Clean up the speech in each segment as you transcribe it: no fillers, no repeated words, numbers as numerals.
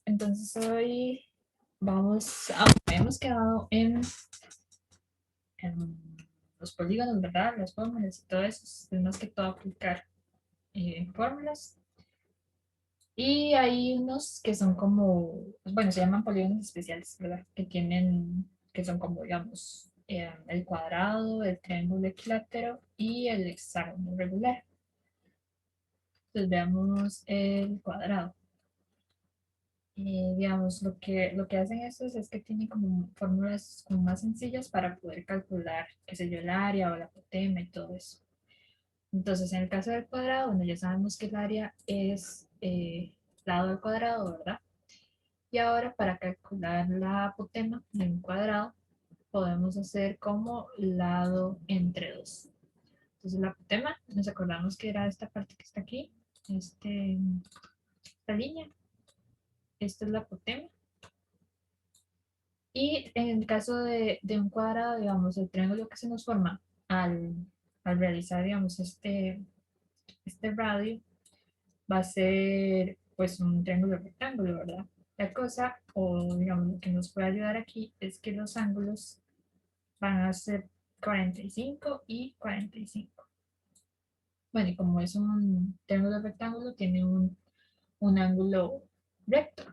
Entonces hoy hemos quedado en los polígonos, ¿verdad? Las fórmulas y todo eso, es más que todo aplicar fórmulas. Y hay unos que son como, bueno, se llaman polígonos especiales, ¿verdad? Que son como, digamos, el cuadrado, el triángulo equilátero y el hexágono regular. Entonces veamos el cuadrado. Digamos, lo que hacen estos es que tienen como fórmulas como más sencillas para poder calcular, qué sé yo, el área o la apotema y todo eso. Entonces, en el caso del cuadrado, bueno, ya sabemos que el área es lado al cuadrado, ¿verdad? Y ahora para calcular la apotema de un cuadrado, podemos hacer como lado entre dos. Entonces, la apotema, nos acordamos que era esta parte que está aquí, esta línea. Esta es la apotema. Y en el caso de un cuadrado, digamos, el triángulo que se nos forma al, al realizar, digamos, este radio, va a ser pues un triángulo rectángulo, ¿verdad? La cosa, o digamos, lo que nos puede ayudar aquí es que los ángulos van a ser 45 y 45. Bueno, y como es un triángulo rectángulo, tiene un ángulo recto.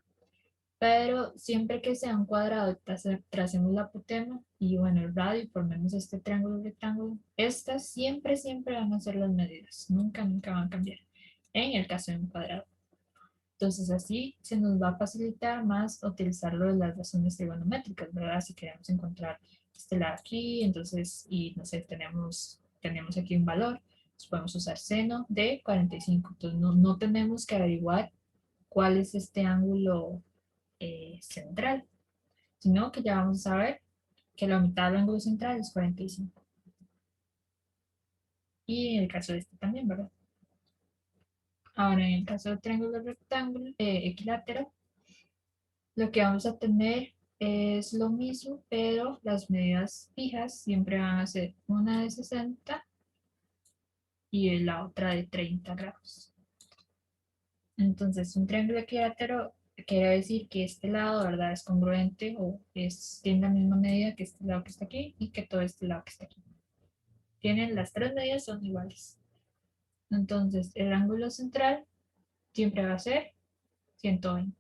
Pero siempre que sea un cuadrado, tracemos la apotema y bueno, el radio y formemos este triángulo rectángulo. Estas siempre, siempre van a ser las medidas. Nunca, nunca van a cambiar en el caso de un cuadrado. Entonces así se nos va a facilitar más utilizarlo de las razones trigonométricas, ¿verdad? Si queremos encontrar este lado aquí, entonces, y no sé, tenemos aquí un valor, pues podemos usar seno de 45. Entonces no tenemos que averiguar cuál es este ángulo central, sino que ya vamos a saber que la mitad del ángulo central es 45. Y en el caso de este también, ¿verdad? Ahora, en el caso del triángulo rectángulo, equilátero, lo que vamos a tener es lo mismo, pero las medidas fijas siempre van a ser una de 60 y la otra de 30 grados. Entonces, un triángulo equilátero quiere decir que este lado, ¿verdad? Es congruente o tiene la misma medida que este lado que está aquí y que todo este lado que está aquí. Tienen las tres medidas son iguales. Entonces, el ángulo central siempre va a ser 120.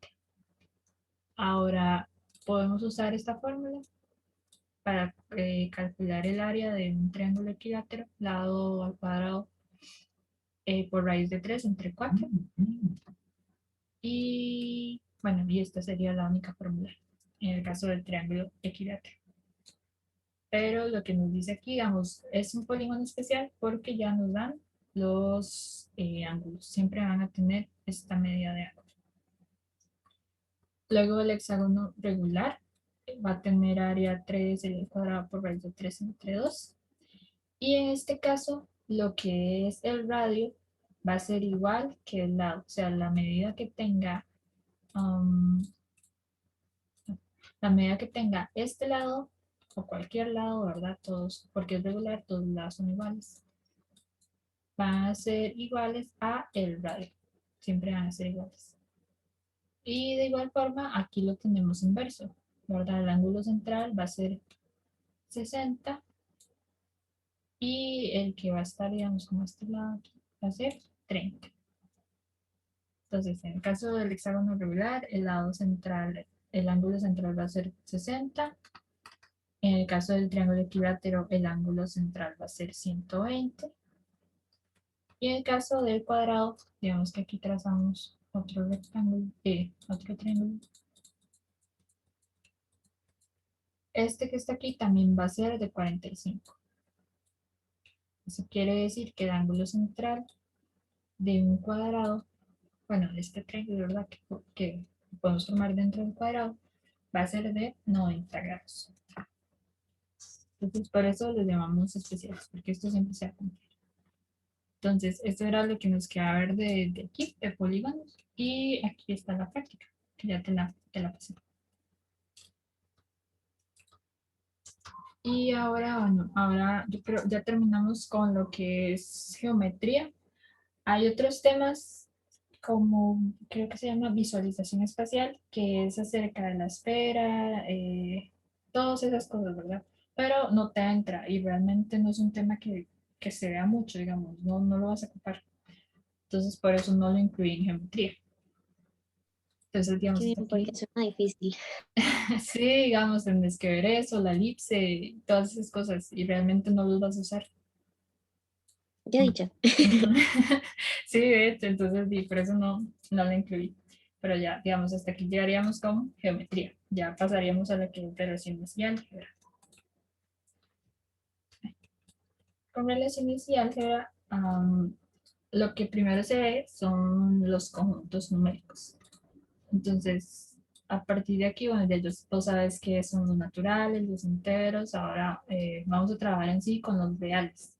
Ahora, podemos usar esta fórmula para calcular el área de un triángulo equilátero, lado al cuadrado por raíz de 3 entre 4. Y bueno, y esta sería la única fórmula en el caso del triángulo equilátero. Pero lo que nos dice aquí, digamos, es un polígono especial porque ya nos dan los ángulos. Siempre van a tener esta medida de ángulo. Luego el hexágono regular va a tener área 3 al cuadrado por raíz de 3 entre 2. Y en este caso, lo que es el radio va a ser igual que el lado. O sea, um, la medida que tenga este lado o cualquier lado, ¿verdad? Todos, porque es regular, todos los lados son iguales. Van a ser iguales a el radio. Siempre van a ser iguales. Y de igual forma, aquí lo tenemos inverso, ¿verdad? El ángulo central va a ser 60 y el que va a estar, digamos, como este lado aquí, va a ser 30. Entonces, en el caso del hexágono regular, el ángulo central va a ser 60. En el caso del triángulo equilátero, el ángulo central va a ser 120. Y en el caso del cuadrado, digamos que aquí trazamos otro rectángulo, otro triángulo. Este que está aquí también va a ser de 45. Eso quiere decir que el ángulo central de un cuadrado, bueno, de este triángulo, ¿verdad? Que podemos formar dentro del cuadrado, va a ser de 90 grados. Entonces, por eso los llamamos especiales, porque esto siempre se va a cumplir. Entonces, esto era lo que nos queda ver de aquí, de polígonos. Y aquí está la práctica, que ya te la pasé. Y ahora, bueno, ahora yo creo ya terminamos con lo que es geometría. Hay otros temas como, creo que se llama visualización espacial, que es acerca de la esfera, todas esas cosas, ¿verdad? Pero no te entra y realmente no es un tema que se vea mucho, digamos, no, no lo vas a ocupar. Entonces, por eso no lo incluí en geometría. Entonces, Qué digamos, hasta bien, porque aquí. suena difícil. Sí, digamos, tienes que ver eso, la elipse, todas esas cosas, y realmente no los vas a usar. Qué dicha. Ujú. Sí, de hecho, entonces, por eso no, no la incluí. Pero ya, digamos, hasta aquí llegaríamos con geometría. Ya pasaríamos a la que es relaciones y álgebra. Con relaciones y álgebra, lo que primero se ve son los conjuntos numéricos. Entonces, a partir de aquí, bueno, ya vos sabes qué son los naturales, los enteros. Ahora vamos a trabajar en sí con los reales.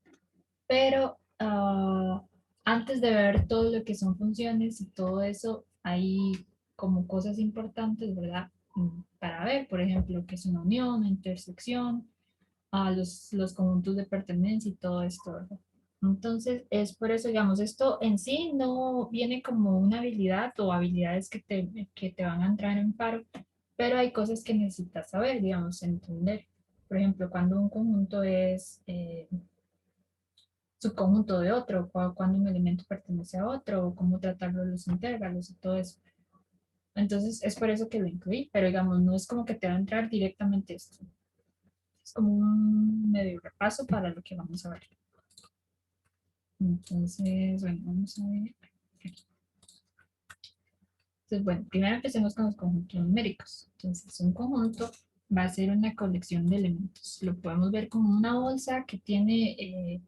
Pero antes de ver todo lo que son funciones y todo eso, hay como cosas importantes, ¿verdad? Para ver, por ejemplo, qué es una unión, una intersección, los conjuntos de pertenencia y todo esto, ¿verdad? Entonces, es por eso, digamos, esto en sí no viene como una habilidad o habilidades que te van a entrar en paro, pero hay cosas que necesitas saber, digamos, entender. Por ejemplo, cuando un conjunto es subconjunto de otro, cuando un elemento pertenece a otro, o cómo tratarlo de los intervalos y todo eso. Entonces, es por eso que lo incluí, pero digamos, no es como que te va a entrar directamente esto. Es como un medio repaso para lo que vamos a ver. Entonces, bueno, vamos a ver. Entonces, bueno, primero empecemos con los conjuntos numéricos. Entonces, un conjunto va a ser una colección de elementos. Lo podemos ver como una bolsa que tiene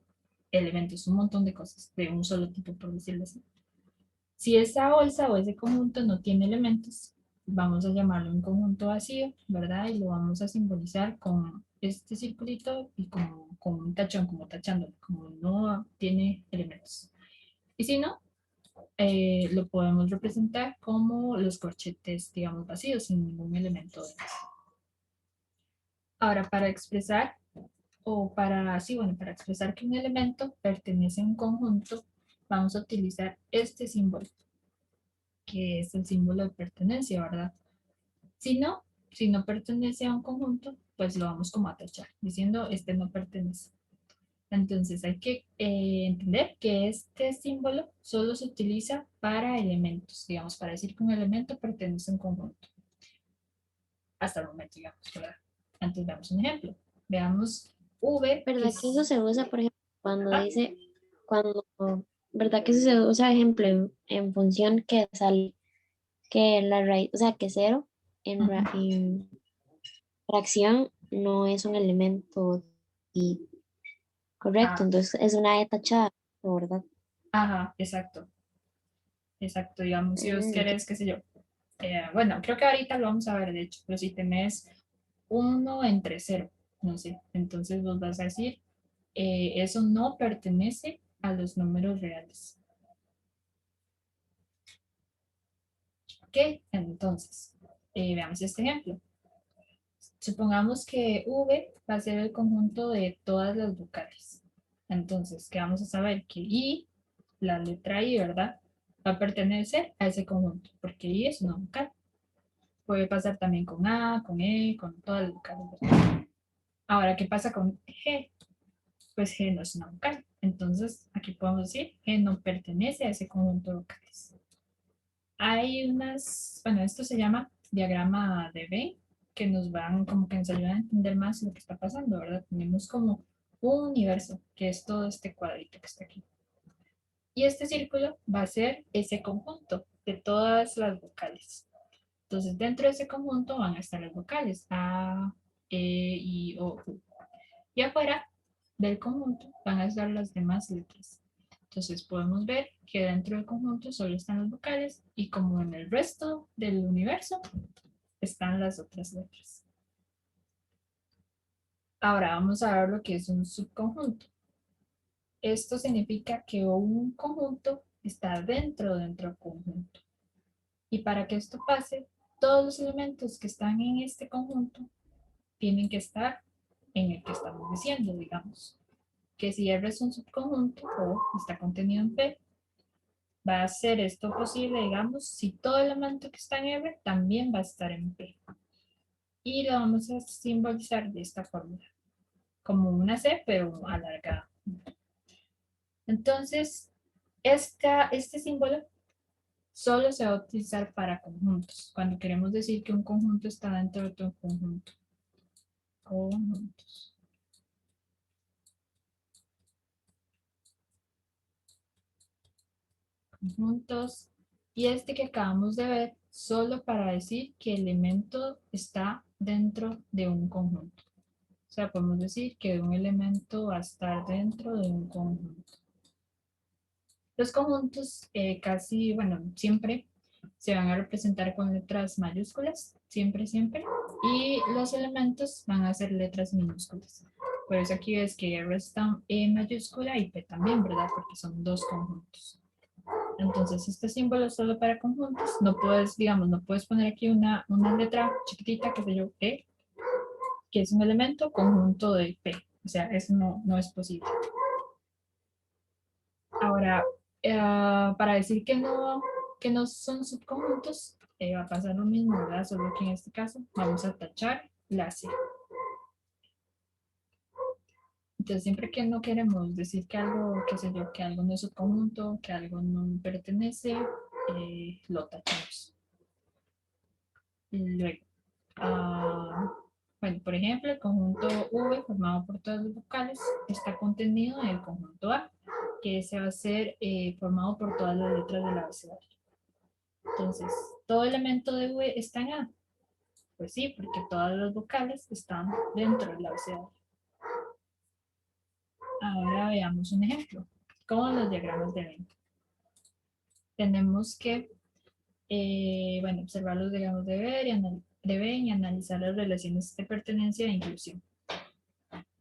elementos, un montón de cosas, de un solo tipo, por decirlo así. Si esa bolsa o ese conjunto no tiene elementos, vamos a llamarlo un conjunto vacío, ¿verdad? Y lo vamos a simbolizar con este circulito y con un tachón, como tachándolo, como no tiene elementos. Y si no, lo podemos representar como los corchetes, digamos, vacíos, sin ningún elemento dentro. Ahora, para expresar, o para, sí, bueno, para expresar que un elemento pertenece a un conjunto, vamos a utilizar este símbolo, que es el símbolo de pertenencia, ¿verdad? Si no pertenece a un conjunto, pues lo vamos como a tachar, diciendo este no pertenece. Entonces hay que entender que este símbolo solo se utiliza para elementos, digamos, para decir que un elemento pertenece a un conjunto. Hasta el momento, digamos, ¿verdad? Antes veamos un ejemplo. Veamos V, que ¿Verdad que eso es... se usa, por ejemplo, cuando Ah, dice, cuando, ¿verdad que eso se usa, ejemplo, en función que sale, que la raíz, o sea, que cero ujú. en fracción no es un elemento y correcto, Ah, entonces es una E tachada, ¿verdad? ajá, exacto. Exacto, digamos, si vos Mm, querés, qué sé yo. Bueno, creo que ahorita lo vamos a ver, de hecho, pero si tenés uno entre cero, no sé, entonces vos vas a decir, eso no pertenece a los números reales. Ok, entonces, veamos este ejemplo. Supongamos que V va a ser el conjunto de todas las vocales. Entonces, ¿qué vamos a saber? Que I, la letra I, ¿verdad? Va a pertenecer a ese conjunto, porque I es una vocal. Puede pasar también con A, con E, con todas las vocales, ¿verdad? Ahora, ¿qué pasa con G? Pues G no es una vocal. Entonces, aquí podemos decir G no pertenece a ese conjunto de vocales. Hay unas, bueno, esto se llama diagrama de Venn, que nos van como que nos ayudan a entender más lo que está pasando, ¿verdad? Tenemos como un universo, que es todo este cuadrito que está aquí. Y este círculo va a ser ese conjunto de todas las vocales. Entonces, dentro de ese conjunto van a estar las vocales A, E, I, O, U. Y afuera del conjunto van a estar las demás letras. Entonces podemos ver que dentro del conjunto solo están las vocales y como en el resto del universo están las otras letras. Ahora vamos a ver lo que es un subconjunto. Esto significa que un conjunto está dentro del conjunto. Y para que esto pase, todos los elementos que están en este conjunto tienen que estar en el que estamos diciendo, digamos. Que si R es un subconjunto o está contenido en P, va a hacer esto posible, digamos, si todo elemento que está en R también va a estar en P. Y lo vamos a simbolizar de esta forma, como una C, pero alargada. Entonces, este símbolo solo se va a utilizar para conjuntos, cuando queremos decir que un conjunto está dentro de otro conjunto. Conjuntos. Conjuntos. Y este que acabamos de ver, solo para decir que el elemento está dentro de un conjunto. O sea, podemos decir que un elemento va a estar dentro de un conjunto. Los conjuntos casi, bueno, siempre se van a representar con letras mayúsculas, siempre, siempre. Y los elementos van a ser letras minúsculas. Por eso aquí ves que R está en mayúscula y P también, ¿verdad? Porque son dos conjuntos. Entonces, este símbolo es solo para conjuntos. No puedes, digamos, no puedes poner aquí una letra chiquitita, que sé yo, E, que es un elemento conjunto de P. O sea, eso no es posible. Ahora, para decir que no son subconjuntos, va a pasar lo mismo, ¿verdad? Solo que en este caso vamos a tachar la C. Entonces, siempre que no queremos decir que algo, qué sé yo, que algo no es subconjunto, que algo no pertenece, lo tachamos. Luego, bueno, por ejemplo, el conjunto V formado por todas las vocales está contenido en el conjunto A, que ese va a ser formado por todas las letras del abecedario. Entonces, ¿todo elemento de V está en A? Pues sí, porque todas las vocales están dentro del abecedario. Ahora veamos un ejemplo, con los diagramas de Venn. Tenemos que bueno, observar los diagramas de Venn y analizar las relaciones de pertenencia e inclusión.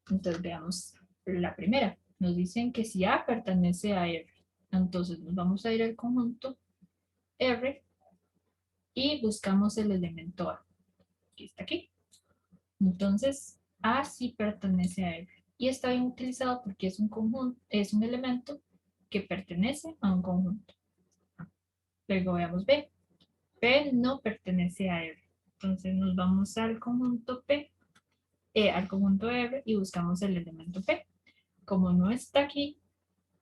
Entonces veamos la primera. Nos dicen que si A pertenece a R, entonces nos vamos a ir al conjunto R y buscamos el elemento A, que está aquí. Entonces, A sí pertenece a R. Y está bien utilizado porque es un conjunto, es un elemento que pertenece a un conjunto. Luego veamos B. P no pertenece a R. Entonces nos vamos al conjunto P, al conjunto R y buscamos el elemento P. Como no está aquí,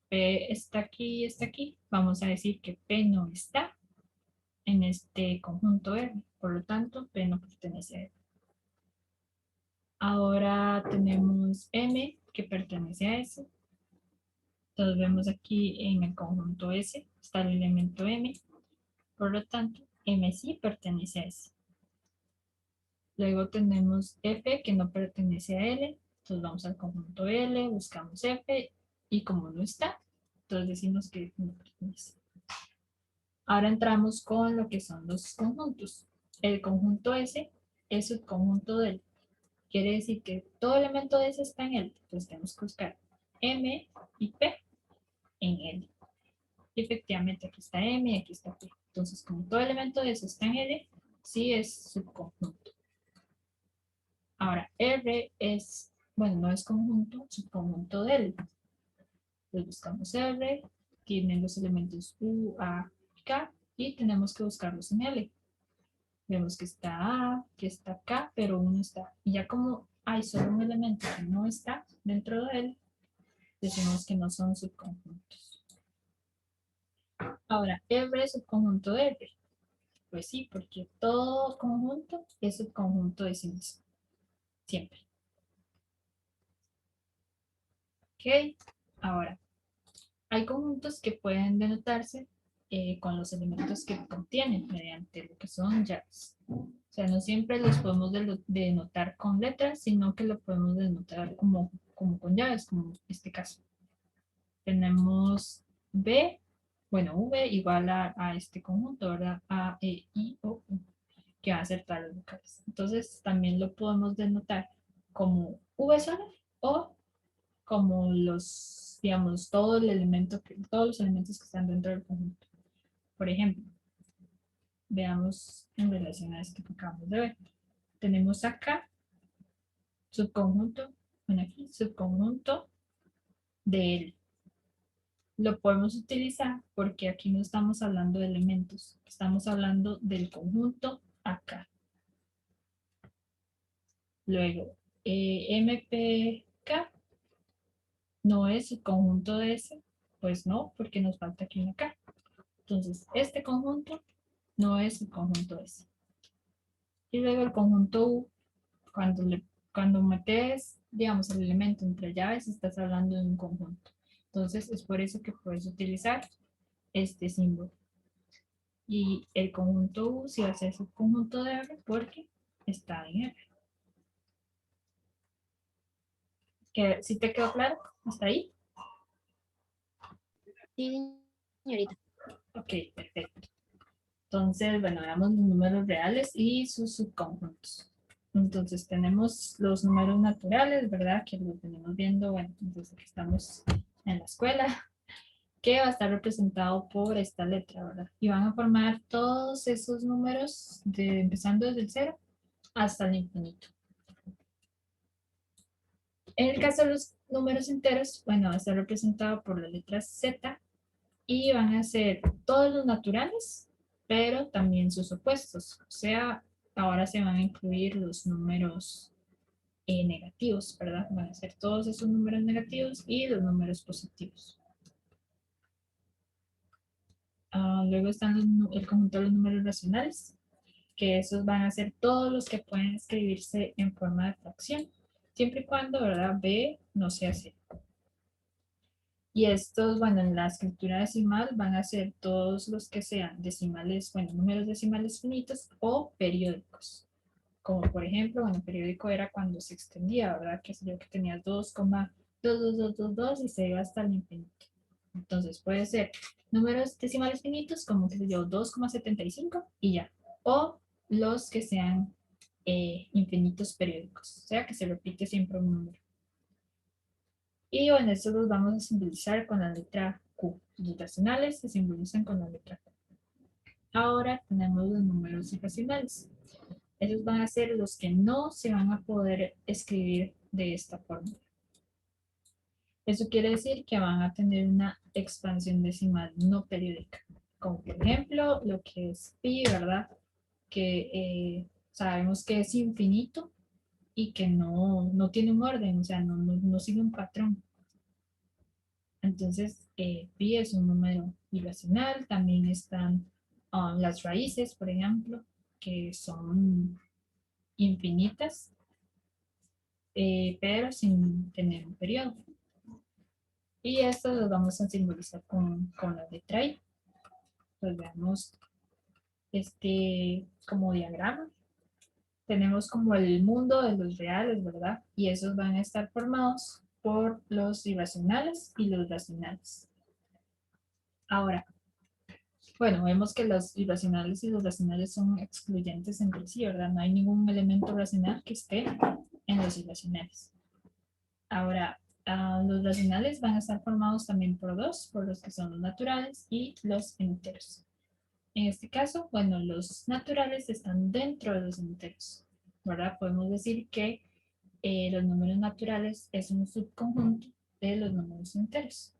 P está aquí y está aquí, vamos a decir que P no está en este conjunto R. Por lo tanto, P no pertenece a R. Ahora tenemos M que pertenece a S. Entonces vemos aquí en el conjunto S está el elemento M. Por lo tanto, M sí pertenece a S. Luego tenemos F que no pertenece a L. Entonces vamos al conjunto L, buscamos F y como no está, entonces decimos que no pertenece. Ahora entramos con lo que son los conjuntos. El conjunto S es subconjunto de L. Quiere decir que todo elemento de S está en L. Entonces tenemos que buscar M y P en L. Y efectivamente aquí está M y aquí está P. Entonces como todo elemento de S está en L, sí es subconjunto. Ahora, R es, bueno, no es conjunto, subconjunto de L. Entonces buscamos R, tienen los elementos U, A y K, y tenemos que buscarlos en L. Vemos que está A, que está K, pero uno está. Y ya como hay solo un elemento que no está dentro de él, decimos que no son subconjuntos. Ahora, R es subconjunto de R. Pues sí, porque todo conjunto es subconjunto de sí mismo. Siempre. Ok. Ahora, hay conjuntos que pueden denotarse con los elementos que contienen mediante lo que son llaves. O sea, no siempre los podemos denotar con letras, sino que lo podemos denotar como con llaves, como en este caso. Tenemos B, bueno, V igual a este conjunto, ¿verdad? A, E, I, O, U, que va a ser todas las vocales. Entonces, también lo podemos denotar como V sola o como los, digamos, todos los elementos que están dentro del conjunto. Por ejemplo, veamos en relación a esto que acabamos de ver. Tenemos acá subconjunto, bueno aquí, subconjunto de L. lo podemos utilizar porque aquí no estamos hablando de elementos, estamos hablando del conjunto acá. Luego, MPK no es el conjunto de S, pues no, porque nos falta aquí una K. Entonces, este conjunto no es el conjunto S. Y luego el conjunto U, cuando metes, digamos, el elemento entre llaves, estás hablando de un conjunto. Entonces, es por eso que puedes utilizar este símbolo. Y el conjunto U sí va a ser su conjunto de R porque está en R. ¿Sí te quedó claro? ¿Hasta ahí? Sí, señorita. Ok, perfecto. Entonces, bueno, veamos los números reales y sus subconjuntos. Entonces, tenemos los números naturales, ¿verdad? Que los venimos viendo, bueno, desde que estamos en la escuela, que va a estar representado por esta letra, ¿verdad? Y van a formar todos esos números, empezando desde el 0 hasta el infinito. En el caso de los números enteros, bueno, va a estar representado por la letra Z y van a ser todos los naturales, pero también sus opuestos. O sea, ahora se van a incluir los números negativos, ¿verdad? Van a ser todos esos números negativos y los números positivos. Luego están el conjunto de los números racionales, que esos van a ser todos los que pueden escribirse en forma de fracción, siempre y cuando, ¿verdad? B no sea C. Y estos, bueno, en la escritura decimal van a ser todos los que sean decimales, bueno, números decimales finitos o periódicos. Como por ejemplo, bueno, periódico era cuando se extendía, ¿verdad? Que sé yo, que tenías 2,22222 y se iba hasta el infinito. Entonces puede ser números decimales finitos, como que sé yo, 2,75 y ya. O los que sean infinitos periódicos, o sea que se repite siempre un número. Y bueno, estos los vamos a simbolizar con la letra Q. Los racionales se simbolizan con la letra Q. Ahora tenemos los números irracionales. Esos van a ser los que no se van a poder escribir de esta forma. Eso quiere decir que van a tener una expansión decimal no periódica. Como por ejemplo lo que es pi, ¿verdad? Que sabemos que es infinito y que no tiene un orden, o sea, no sigue un patrón. Entonces, pi es un número irracional. También están las raíces, por ejemplo, que son infinitas, pero sin tener un periodo. Y esto lo vamos a simbolizar con la letra I. Pues veamos como diagrama. Tenemos como el mundo de los reales, ¿verdad? Y esos van a estar formados por los irracionales y los racionales. Ahora, bueno, vemos que los irracionales y los racionales son excluyentes entre sí, ¿verdad? No hay ningún elemento racional que esté en los irracionales. Ahora, los racionales van a estar formados también por dos, por los que son los naturales y los enteros. En este caso, bueno, los naturales están dentro de los enteros, ¿verdad? Podemos decir que los números naturales es un subconjunto de los números enteros.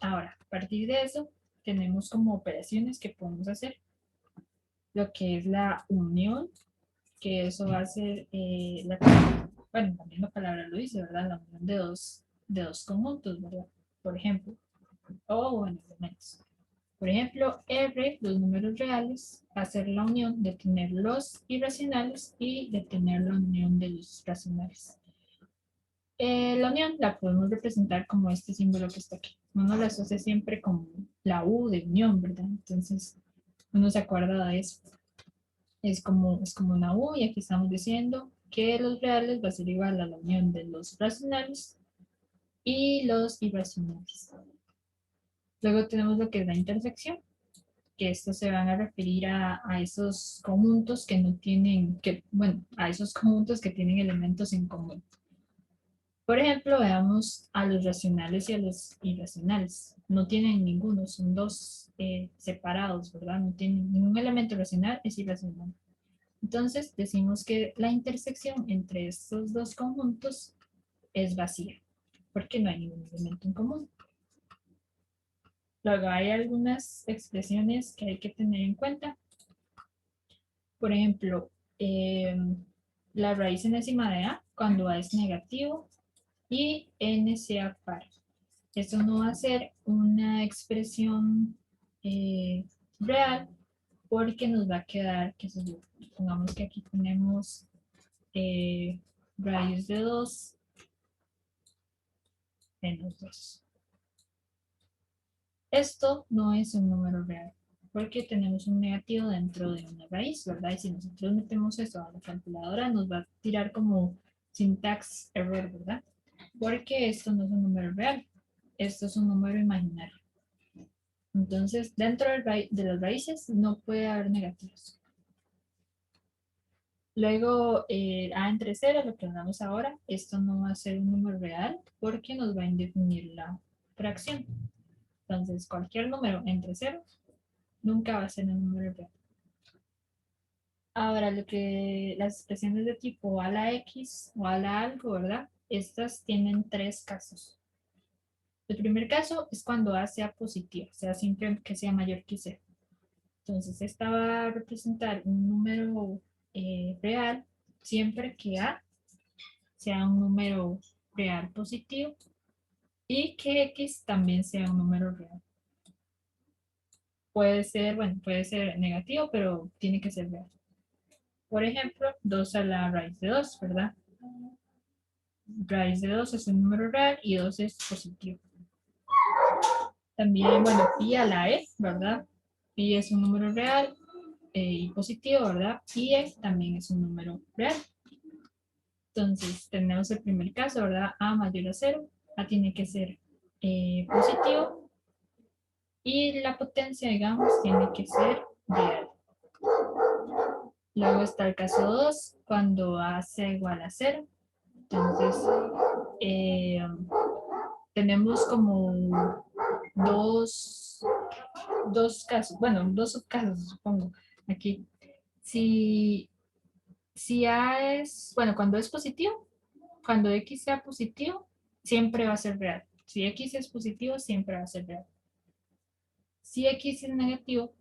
Ahora, a partir de eso, tenemos como operaciones que podemos hacer, lo que es la unión, que eso va a ser, bueno, también la palabra lo dice, ¿verdad? La unión de dos conjuntos, ¿verdad? Por ejemplo, o bueno, elementos. Por ejemplo, R, los números reales, va a ser la unión de tener los irracionales y de tener la unión de los racionales. La unión la podemos representar como este símbolo que está aquí. Uno la asocia siempre con la U de unión, ¿verdad? Entonces, uno se acuerda de eso. Es como una U y aquí estamos diciendo que los reales va a ser igual a la unión de los racionales y los irracionales. Luego tenemos lo que es la intersección, que estos se van a referir a esos conjuntos que no tienen, bueno, a esos conjuntos que tienen elementos en común. Por ejemplo, veamos a los racionales y a los irracionales. No tienen ninguno, son dos separados, ¿verdad? No tienen ningún elemento racional, es irracional. Entonces, decimos que la intersección entre estos dos conjuntos es vacía, porque no hay ningún elemento en común. Luego hay algunas expresiones que hay que tener en cuenta. Por ejemplo, la raíz enésima de A cuando A es negativo y N sea par. Esto no va a ser una expresión real porque nos va a quedar, qué sé yo, pongamos que aquí tenemos raíz de 2 menos 2. Esto no es un número real porque tenemos un negativo dentro de una raíz, ¿verdad? Y si nosotros metemos eso a la calculadora nos va a tirar como syntax error, ¿verdad? Porque esto no es un número real, esto es un número imaginario. Entonces, dentro de las raíces no puede haber negativos. Luego, A entre 0, lo que hablamos ahora, esto no va a ser un número real porque nos va a indefinir la fracción. Entonces, cualquier número entre 0 nunca va a ser un número real. Ahora, las expresiones de tipo a la x o a la algo, ¿verdad? Estas tienen tres casos. El primer caso es cuando A sea positivo, o sea, siempre que sea mayor que 0. Entonces, esta va a representar un número real siempre que A sea un número real positivo y que X también sea un número real. Puede ser, bueno, puede ser negativo, pero tiene que ser real. Por ejemplo, 2 a la raíz de 2, ¿verdad? Raíz de 2 es un número real y 2 es positivo. También, bueno, pi a la e, ¿verdad? Pi es un número real y positivo, ¿verdad? Y e también es un número real. Entonces, tenemos el primer caso, ¿verdad? A mayor a 0, A tiene que ser positivo y la potencia, digamos, tiene que ser real. Luego está el caso 2, cuando A sea igual a 0. Entonces, eh, tenemos como dos, dos casos, bueno, dos subcasos, supongo, aquí. Si, si A es, bueno, cuando es positivo, cuando X sea positivo, siempre va a ser real. Si X es positivo, siempre va a ser real. Si X es negativo,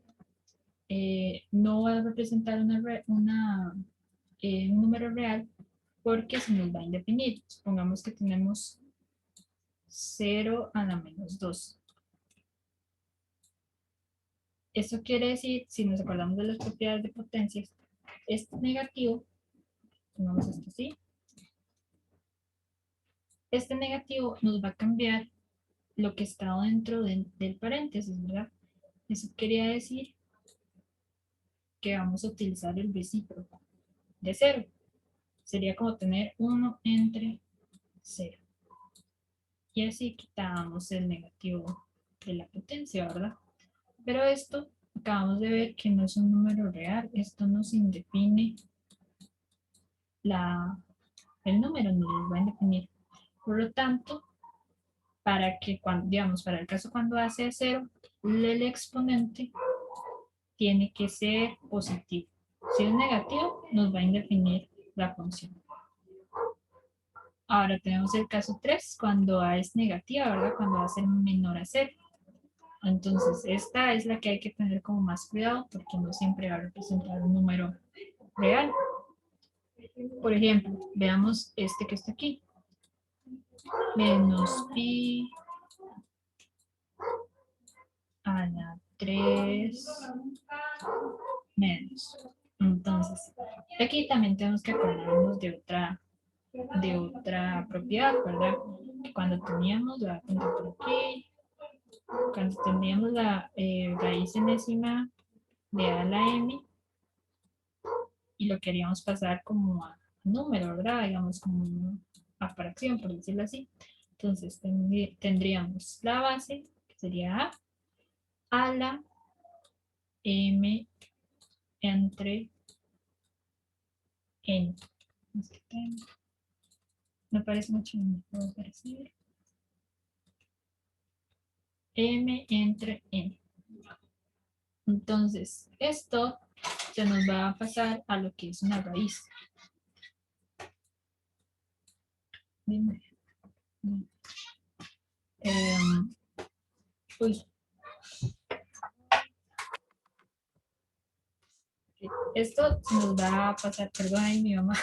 no va a representar un número real porque se nos va a indefinir. Supongamos que tenemos 0 a la menos 2. Eso quiere decir, si nos acordamos de las propiedades de potencias, este negativo, pongamos esto así, este negativo nos va a cambiar lo que está dentro del paréntesis, ¿verdad? Eso quería decir que vamos a utilizar el recíproco de 0. Sería como tener 1 entre 0. Y así quitábamos el negativo de la potencia, ¿verdad? Pero esto acabamos de ver que no es un número real. Esto nos indefine el número, nos lo va a indefinir. Por lo tanto, para que, digamos, para el caso cuando hace 0, el exponente tiene que ser positivo. Si es negativo, nos va a indefinir la función. Ahora tenemos el caso 3, cuando A es negativa, ¿verdad? Cuando va a ser menor a 0. Entonces, esta es la que hay que tener como más cuidado porque no siempre va a representar un número real. Por ejemplo, veamos este que está aquí. Menos pi a la 3 menos. Entonces, aquí también tenemos que acordarnos de otra propiedad, ¿verdad? Que cuando teníamos, la apunto por aquí, cuando teníamos la raíz enésima de a a la m y lo queríamos pasar como a número, ¿verdad? Digamos como a fracción, por decirlo así. Entonces tendríamos la base, que sería a la m entre n. Me parece mucho mejor parecer. M entre n. Entonces, esto se nos va a pasar a lo que es una raíz. Pues Esto se nos va a pasar, perdón ahí mi mamá,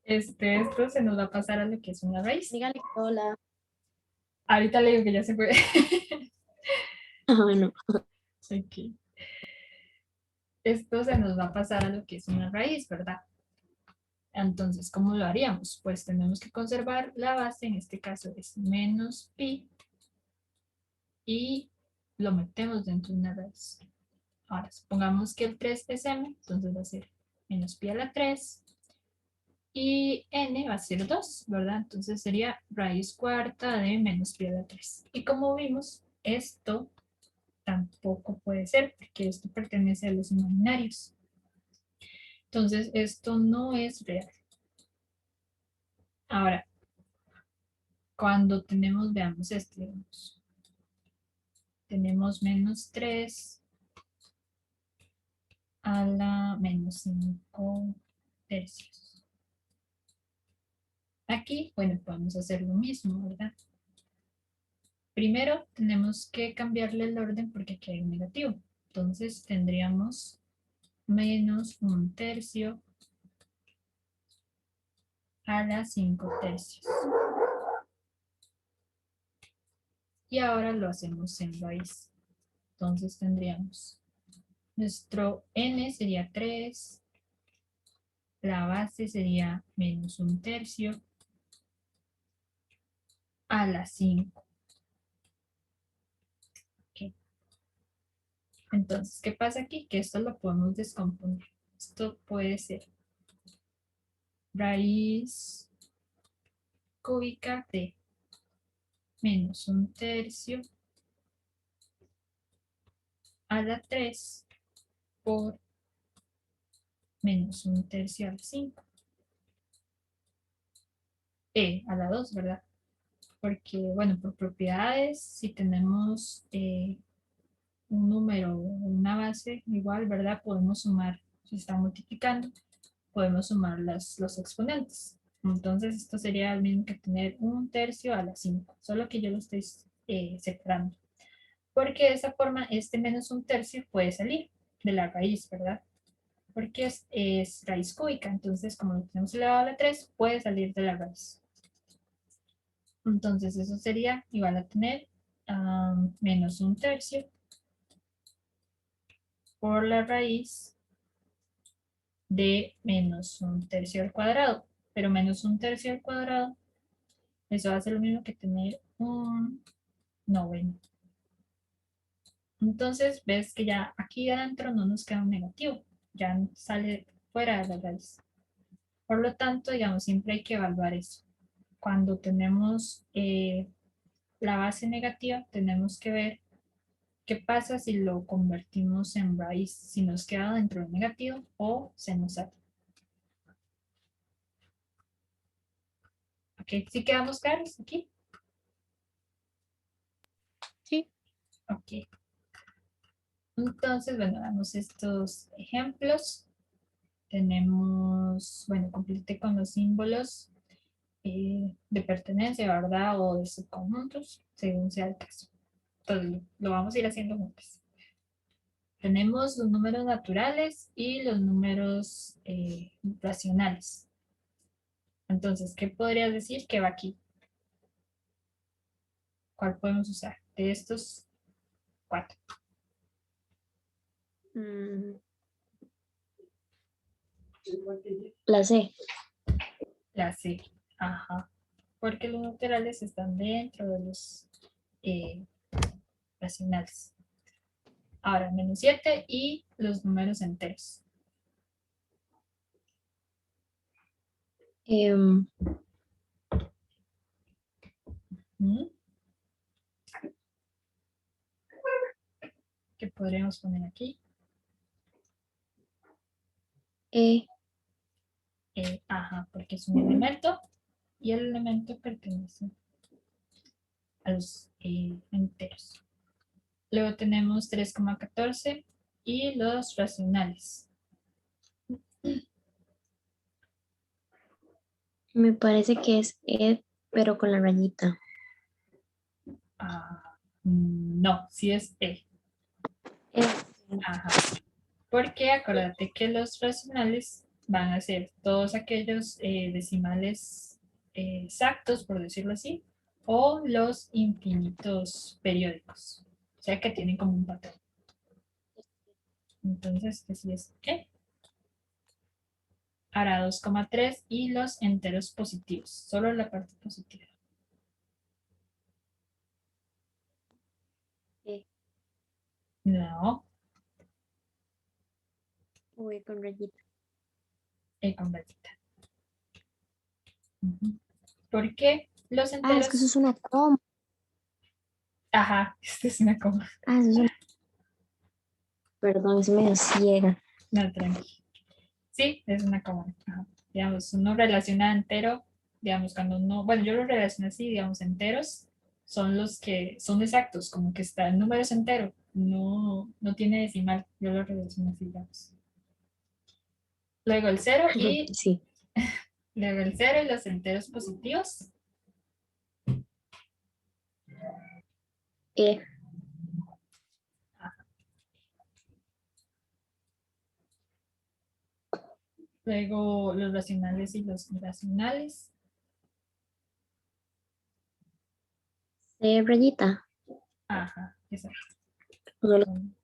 esto se nos va a pasar a lo que es una raíz. Dígale hola. Ahorita le digo que ya se fue. Ah, bueno. Ok. Esto se nos va a pasar a lo que es una raíz, ¿verdad? Entonces, ¿cómo lo haríamos? Pues tenemos que conservar la base, en este caso es menos pi, y lo metemos dentro de una raíz. Ahora, supongamos que el 3 es m, entonces va a ser menos pi a la 3, y n va a ser 2, ¿verdad? Entonces sería raíz cuarta de menos pi a la 3. Y como vimos, esto tampoco puede ser, porque esto pertenece a los imaginarios. Entonces, esto no es real. Ahora, cuando tenemos, veamos este, tenemos menos 3 a la menos 5 tercios. Aquí, bueno, podemos hacer lo mismo, ¿verdad? Primero tenemos que cambiarle el orden porque aquí hay un negativo. Entonces tendríamos menos 1/3 a la 5 tercios. Y ahora lo hacemos en raíz. Entonces tendríamos nuestro n sería 3, la base sería menos 1/3 a la 5. ¿Ok? Entonces, ¿qué pasa aquí? Que esto lo podemos descomponer. Esto puede ser raíz cúbica de menos 1/3 a la 3 por menos 1/3 a la 5. A la 2, ¿verdad? Porque, bueno, por propiedades, si tenemos un número, una base igual, ¿verdad? Podemos sumar, si está multiplicando, podemos sumar los exponentes. Entonces, esto sería el mismo que tener 1/3 a la 5, solo que yo lo estoy separando. Porque de esa forma, este menos 1/3 puede salir de la raíz, ¿verdad? Porque es raíz cúbica, entonces como lo tenemos elevado a la 3, puede salir de la raíz. Entonces eso sería igual a tener menos 1/3 por la raíz de menos 1/3 al cuadrado. Pero menos 1/3 al cuadrado, eso va a ser lo mismo que tener un noveno. Entonces ves que ya aquí adentro no nos queda un negativo, ya sale fuera de la raíz. Por lo tanto, digamos, siempre hay que evaluar eso. Cuando tenemos la base negativa, tenemos que ver qué pasa si lo convertimos en raíz, si nos queda dentro del negativo o se nos sale. Ok, ¿sí quedamos claros aquí? Sí. Ok. Entonces, bueno, damos estos ejemplos. Tenemos, bueno, complete con los símbolos de pertenencia, ¿verdad? O de subconjuntos, según sea el caso. Entonces, lo vamos a ir haciendo juntos. Tenemos los números naturales y los números racionales. Entonces, ¿qué podrías decir que va aquí? ¿Cuál podemos usar de estos 4? Mm, la C. La C. Ajá. Porque los naturales están dentro de los eh, racionales. Ahora, menos 7 y los números enteros. Em, ¿Mm? ¿Qué podríamos poner aquí? E. Ajá, porque es un elemento y el elemento pertenece a los enteros. Luego tenemos 3,14 y los racionales. Me parece que es E, pero con la rayita. No, sí es E. E. Ajá. Porque acuérdate que los racionales van a ser todos aquellos decimales exactos, por decirlo así, o los infinitos periódicos, o sea que tienen como un patrón. Entonces, así es que hará 2,3 y los enteros positivos, solo la parte positiva. E. No, O E con rayita. con rayita. ¿Por qué los Ah, es que eso enteros? es una coma. Ajá, esta es una coma. Ah, eso es una... Perdón, es medio ciega. No, tranqui. Sí, es una coma. Ajá. Digamos, uno relaciona entero, digamos, cuando uno, bueno, yo lo relaciono así, digamos, enteros son los que son exactos, como que está el número es entero, no tiene decimal, yo lo relaciono así, digamos. Luego el cero y Sí. luego el cero y los enteros positivos. E. Luego los racionales y los irracionales. C rayita. Ajá, exacto. O solo Son-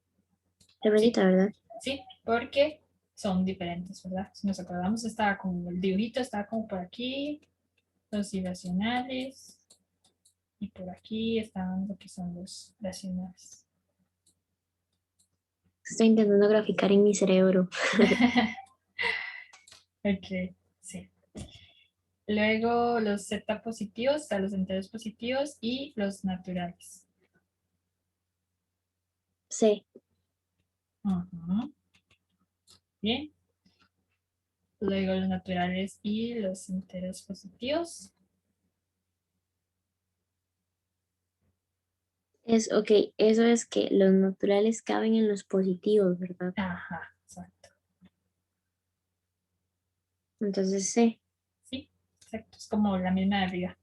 C Sí, rayita, ¿verdad? sí, porque son diferentes, ¿verdad? Si nos acordamos, estaba como el dibujito, estaba como por aquí, los irracionales, y por aquí estaban lo que son los racionales. Estoy intentando graficar en mi cerebro. Ok, sí. Luego los z positivos, o sea, los enteros positivos y los naturales. C. Ujú, bien. Luego los naturales y los enteros positivos. Es, ok, eso es que los naturales caben en los positivos, ¿verdad? Ajá, exacto. Entonces C. Sí, exacto. Es como la misma de arriba.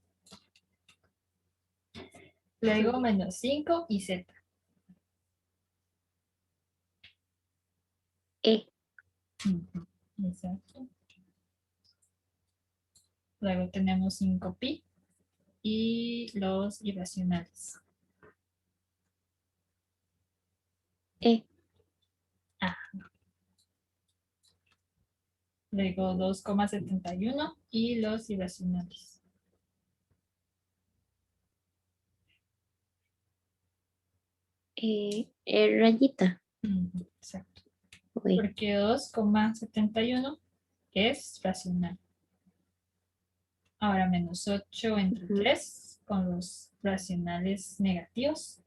Luego menos 5 y z. E. Ujú, exacto. Luego tenemos 5pi y los irracionales. E. Ah, luego 2,71 y los irracionales. E rayita. Ujú, exacto. O E. Porque 2,71 es racional. Ahora menos 8 entre Ujú. 3 con los racionales negativos.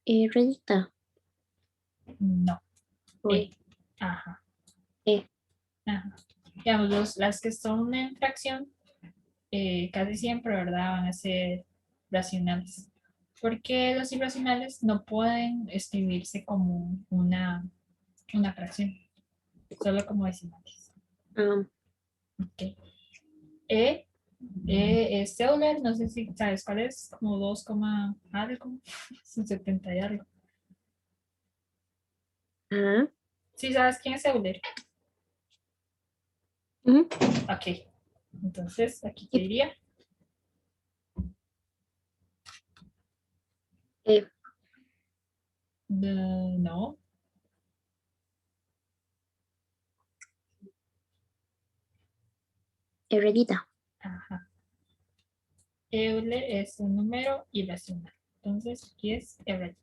E rayita. No. O E. Ajá. E. Ajá. Digamos, las que son en fracción, casi siempre, ¿verdad? Van a ser racionales. Porque los irracionales no pueden escribirse como una fracción, solo como decimales. Ah, Ok. E, E es Euler, no sé si sabes cuál es, como 2, algo, 70 y algo. ah, ¿Sí sabes quién es Euler? ujú. Ok. Entonces, aquí te Y diría, E. no, E rayita. ajá. Euler es un número irracional. Entonces, aquí es Euler.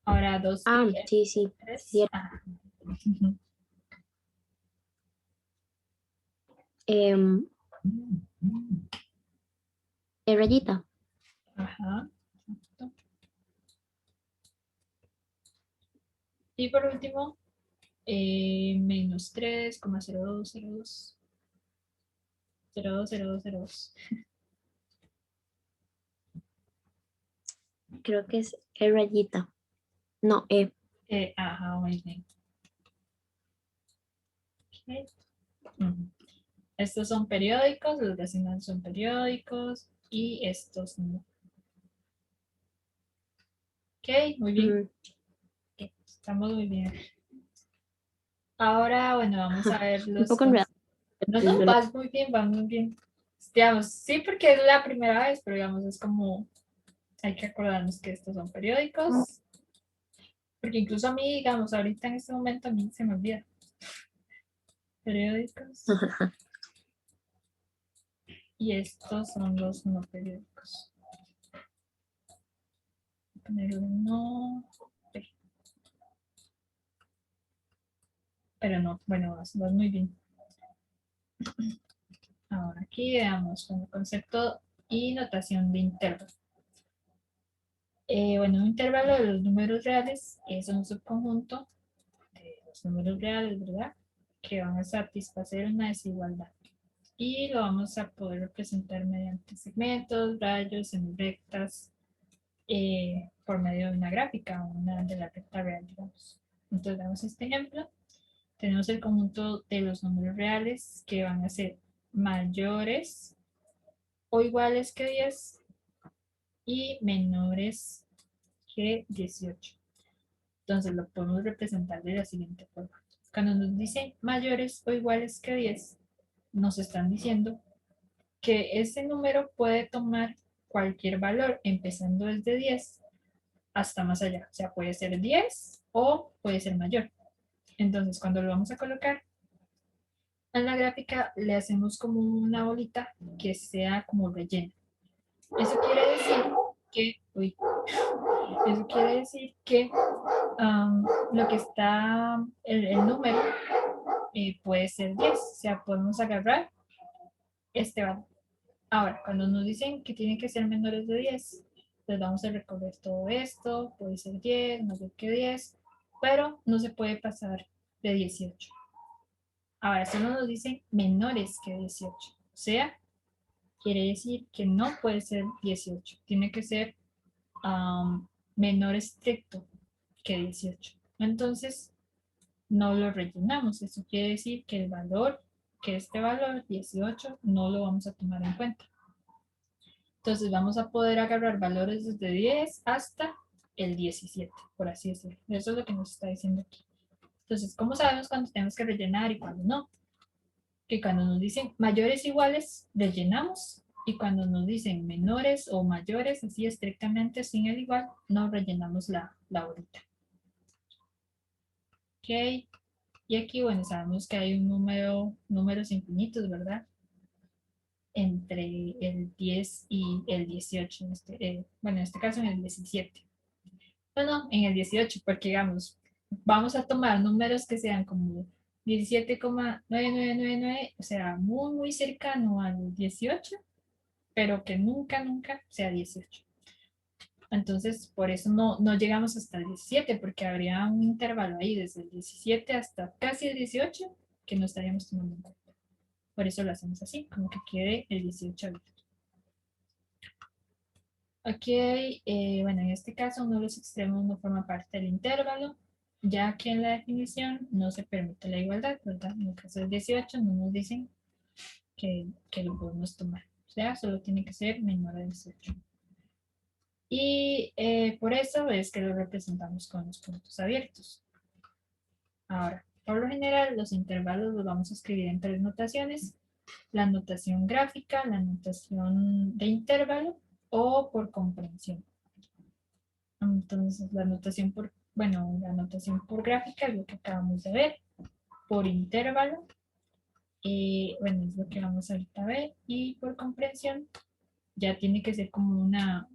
Ahora 2 Ah, pi sí, sí. Sí, es, cierto. ajá. E rayita. Ajá. Y por último, menos 3,0202. Creo que es E rayita. No, E. Ajá, muy bien. Ok. Ujú. Estos son periódicos, los decimales son periódicos y estos no. Ok, muy bien. Ujú. Ok, estamos muy bien. Ahora, bueno, vamos a ver Un los... poco enredado. No, no, vas muy bien, vas muy bien. Digamos, sí, porque es la primera vez, pero digamos, es como, hay que acordarnos que estos son periódicos, porque incluso a mí, digamos, ahorita en este momento a mí se me olvida. Periódicos. Y estos son los no periódicos. Voy a poner uno, pero no, bueno, vas muy bien. Ahora aquí veamos con el concepto y notación de intervalo. Bueno, un intervalo de los números reales es un subconjunto de los números reales, ¿verdad? Que van a satisfacer una desigualdad. Y lo vamos a poder representar mediante segmentos, rayos, rectas, por medio de una gráfica, una de la recta real, digamos. Entonces, damos este ejemplo. Tenemos el conjunto de los números reales que van a ser mayores o iguales que 10 y menores que 18. Entonces lo podemos representar de la siguiente forma. Cuando nos dicen mayores o iguales que 10, nos están diciendo que ese número puede tomar cualquier valor, empezando desde 10 hasta más allá. O sea, puede ser 10 o puede ser mayor. Entonces, cuando lo vamos a colocar en la gráfica, le hacemos como una bolita que sea como rellena. Eso quiere decir que, uy, eso quiere decir que lo que está, el número puede ser 10, o sea, podemos agarrar este valor. Ahora, cuando nos dicen que tienen que ser menores de 10, pues vamos a recorrer todo esto, puede ser 10, mayor que 10, pero no se puede pasar de 18. Ahora, solo nos dicen menores que 18, o sea, quiere decir que no puede ser 18, tiene que ser menor estricto que 18. Entonces, no lo rellenamos. Eso quiere decir que el valor, que este valor 18, no lo vamos a tomar en cuenta. Entonces vamos a poder agarrar valores desde 10 hasta el 17, por así decirlo. Eso es lo que nos está diciendo aquí. Entonces, ¿cómo sabemos cuándo tenemos que rellenar y cuándo no? Que cuando nos dicen mayores iguales, rellenamos. Y cuando nos dicen menores o mayores, así estrictamente sin el igual, no rellenamos la bolita. Ok. Y aquí, bueno, sabemos que hay un números infinitos, ¿verdad? Entre el 10 y el 18, bueno, en este caso en el 17. Bueno, en el 18, porque digamos, vamos a tomar números que sean como 17,9999, o sea, muy, muy cercano al 18, pero que nunca, nunca sea 18. Entonces, por eso no llegamos hasta el 17, porque habría un intervalo ahí desde el 17 hasta casi el 18 que no estaríamos tomando en cuenta. Por eso lo hacemos así, como que quede el 18 abierto. Aquí, bueno, en este caso uno de los extremos no forma parte del intervalo, ya que en la definición no se permite la igualdad, ¿verdad? En el caso del 18 no nos dicen que lo podemos tomar. O sea, solo tiene que ser menor a 18. Y por eso es que lo representamos con los puntos abiertos. Ahora, por lo general, los intervalos los vamos a escribir en tres notaciones: la notación gráfica, la notación de intervalo o por comprensión. Entonces, la notación por, bueno, la notación por gráfica es lo que acabamos de ver, por intervalo, bueno, es lo que vamos ahorita a ver, y por comprensión ya tiene que ser como una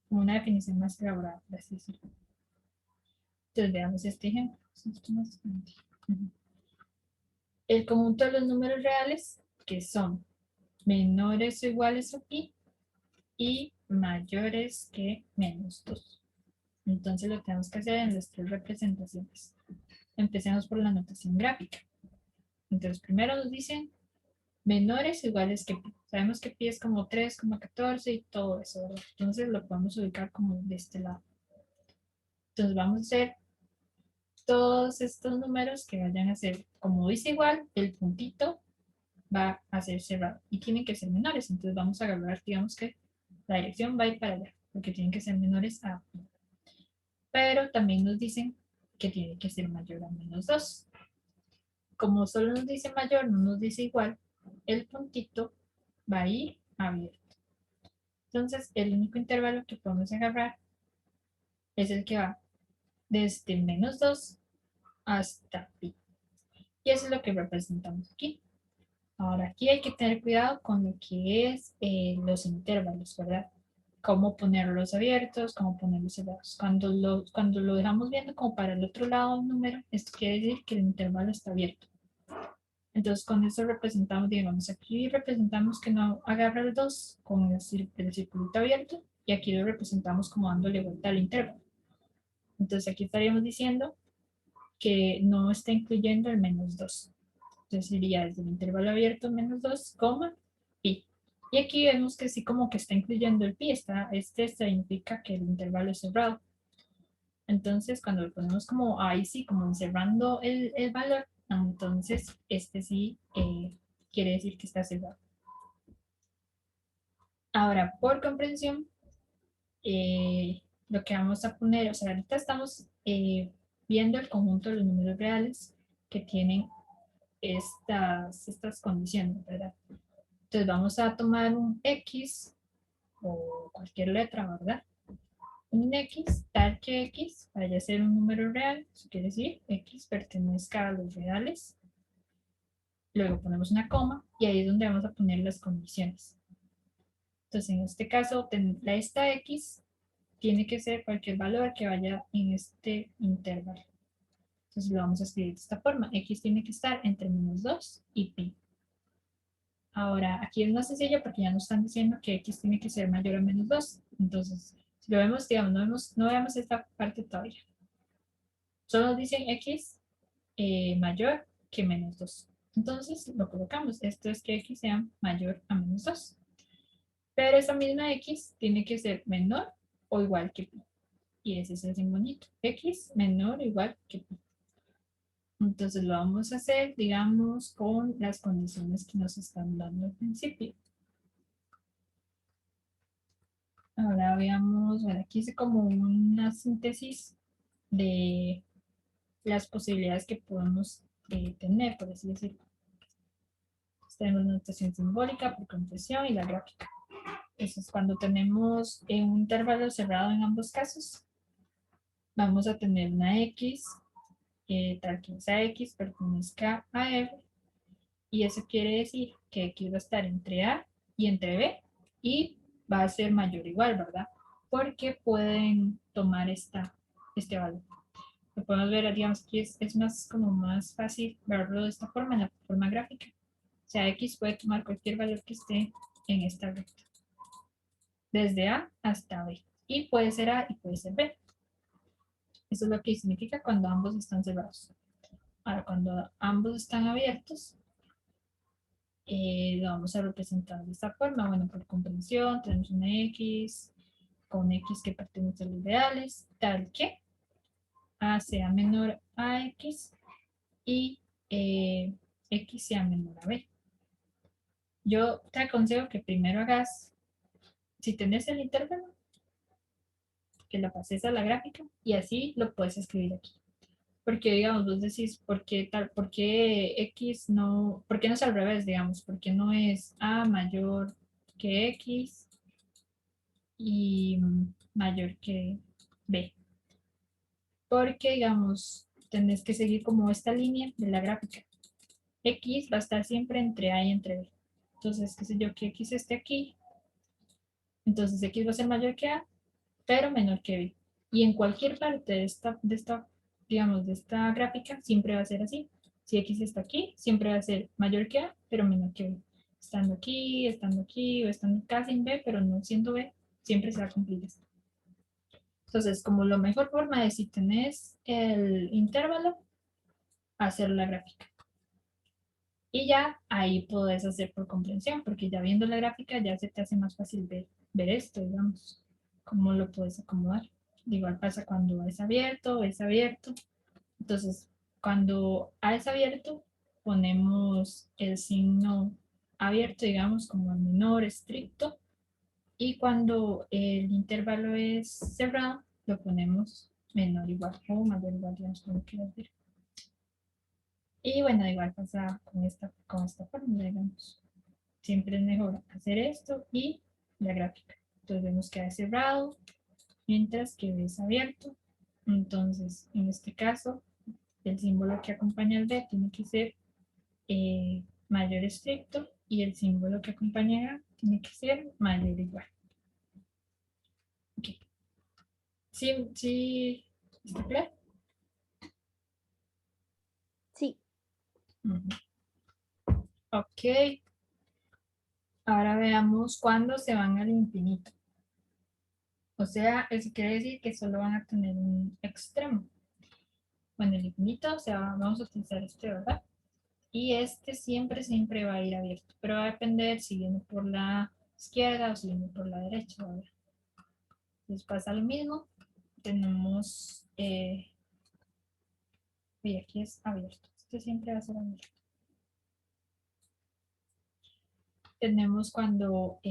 definición más elaborada, por así decirlo. Entonces, veamos este ejemplo. El conjunto de los números reales, que son menores o iguales a pi y mayores que -2. Entonces lo tenemos que hacer en las tres representaciones. Empecemos por la notación gráfica. Entonces primero nos dicen menores o iguales que pi. Sabemos que pi es como 3,14 y todo eso, ¿verdad? Entonces lo podemos ubicar como de este lado. Entonces vamos a hacer todos estos números que vayan a ser, como dice igual, el puntito va a ser cerrado y tienen que ser menores. Entonces vamos a agarrar, digamos que la dirección va a ir para allá. porque tienen que ser menores a pi. Pero también nos dicen que tiene que ser mayor a menos 2. Como solo nos dice mayor, no nos dice igual, el puntito va a ir abierto. Entonces, el único intervalo que podemos agarrar es el que va desde menos 2 hasta pi. Y eso es lo que representamos aquí. Ahora, aquí hay que tener cuidado con lo que es los intervalos, ¿verdad? Cómo ponerlos abiertos, cómo ponerlos cerrados. Cuando lo dejamos viendo como para el otro lado del número, esto quiere decir que el intervalo está abierto. Entonces, con eso representamos, digamos, aquí representamos que no agarra el 2 con el circulito abierto y aquí lo representamos como dándole vuelta al intervalo. Entonces, aquí estaríamos diciendo que no está incluyendo el menos 2. Entonces, sería desde el intervalo abierto menos 2, pi. Y aquí vemos que sí como que está incluyendo el pi. Este significa que el intervalo es cerrado. Entonces, cuando lo ponemos como ahí sí, como encerrando el valor, entonces este sí quiere decir que está cerrado. Ahora, por comprensión, lo que vamos a poner, o sea, ahorita estamos viendo el conjunto de los números reales que tienen estas condiciones, ¿verdad? Entonces vamos a tomar un X o cualquier letra, ¿verdad? Un X, tal que X vaya a ser un número real, eso quiere decir X pertenezca a los reales. Luego ponemos una coma y ahí es donde vamos a poner las condiciones. Entonces en este caso, esta X tiene que ser cualquier valor que vaya en este intervalo. Entonces lo vamos a escribir de esta forma. X tiene que estar entre menos 2 y pi. Ahora, aquí es más sencillo porque ya nos están diciendo que X tiene que ser mayor a menos 2. Entonces, si lo vemos, digamos, no veamos esta parte todavía. Solo nos dicen X mayor que menos 2. Entonces, lo colocamos. Esto es que X sea mayor a menos 2. Pero esa misma X tiene que ser menor o igual que pi. Y ese es el simbolito. X menor o igual que pi. Entonces lo vamos a hacer, digamos, con las condiciones que nos están dando al principio. Ahora veamos, bueno, aquí hice como una síntesis de las posibilidades que podemos tener, por así decirlo. Tenemos notación simbólica por compresión y la gráfica. Eso es cuando tenemos un intervalo cerrado en ambos casos. Vamos a tener una X, tal que esa X pertenezca a R, y eso quiere decir que X va a estar entre A y entre B, y va a ser mayor o igual, ¿verdad? Porque pueden tomar este valor. Lo podemos ver, digamos, aquí es más, como más fácil verlo de esta forma, en la forma gráfica. O sea, X puede tomar cualquier valor que esté en esta recta, desde A hasta B. Y puede ser A y puede ser B. Eso es lo que significa cuando ambos están cerrados. Ahora, cuando ambos están abiertos, lo vamos a representar de esta forma. Bueno, por comprensión, tenemos una X con X que pertenece a los reales, tal que A sea menor a X y X sea menor a B. Yo te aconsejo que primero hagas, si tenés el intervalo, que lo pases a la gráfica y así lo puedes escribir aquí. Porque, digamos, vos decís, ¿por qué tal? ¿Por qué X no? ¿Por qué no es al revés, digamos? ¿Por qué no es A mayor que X y mayor que B? Porque, digamos, tenés que seguir como esta línea de la gráfica. X va a estar siempre entre A y entre B. Entonces, qué sé yo, que X esté aquí. Entonces, X va a ser mayor que A, pero menor que B. Y en cualquier parte digamos, de esta gráfica, siempre va a ser así. Si X está aquí, siempre va a ser mayor que A, pero menor que B. Estando aquí, o estando casi en B, pero no siendo B, siempre se va a cumplir esto. Entonces, como la mejor forma es, si tenés el intervalo, hacer la gráfica. Y ya ahí podés hacer por comprensión, porque ya viendo la gráfica ya se te hace más fácil ver esto, digamos, cómo lo puedes acomodar. Igual pasa cuando A es abierto, B es abierto. Entonces, cuando A es abierto, ponemos el signo abierto, digamos, como el menor estricto. Y cuando el intervalo es cerrado, lo ponemos menor o igual o mayor o igual, digamos, como quieras ver. Y bueno, igual pasa con esta fórmula, digamos. Siempre es mejor hacer esto y la gráfica. Entonces vemos que A es cerrado, mientras que B es abierto. Entonces, en este caso, el símbolo que acompaña al B tiene que ser mayor estricto y el símbolo que acompaña a tiene que ser mayor o igual. Okay. ¿Sí, sí, está claro? Sí, Ok, ahora veamos cuándo se van al infinito. O sea, eso quiere decir que solo van a tener un extremo. Bueno, el infinito, o sea, vamos a utilizar este, ¿verdad? Y este siempre, siempre va a ir abierto, pero va a depender si viene por la izquierda o si viene por la derecha, ¿verdad? Entonces pasa lo mismo. Tenemos, y aquí es abierto. Este siempre va a ser abierto. Tenemos cuando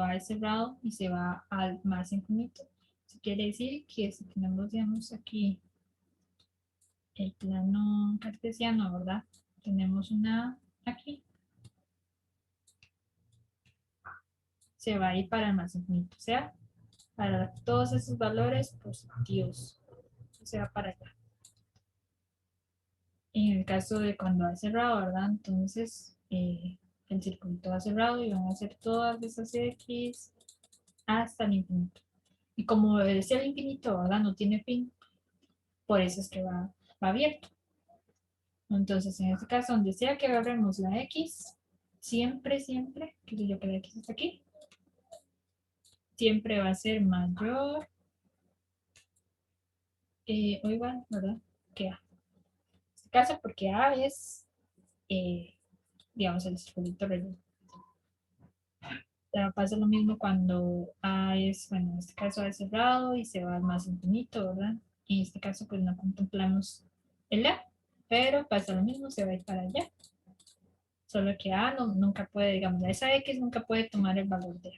A es cerrado y se va al más infinito. Eso quiere decir que si tenemos, digamos, aquí el plano cartesiano, ¿verdad? Tenemos una aquí, se va a ir para el más infinito, o sea, para todos esos valores positivos, se va para allá. En el caso de cuando ha cerrado, ¿verdad? Entonces, el circulito va cerrado y van a ser todas esas X hasta el infinito. Y como es el infinito, ¿verdad? No tiene fin, por eso es que va abierto. Entonces, en este caso, donde sea que agarremos la X, siempre, siempre, que yo que la X está aquí, siempre va a ser mayor o igual, ¿verdad? Que A. En este caso, porque A es, digamos, el circulito relleno. Pasa lo mismo cuando A es, bueno, en este caso A es cerrado y se va al más infinito, ¿verdad? En este caso, pues no contemplamos el A, pero pasa lo mismo, se va a ir para allá. Solo que A nunca puede, digamos, esa X nunca puede tomar el valor de A.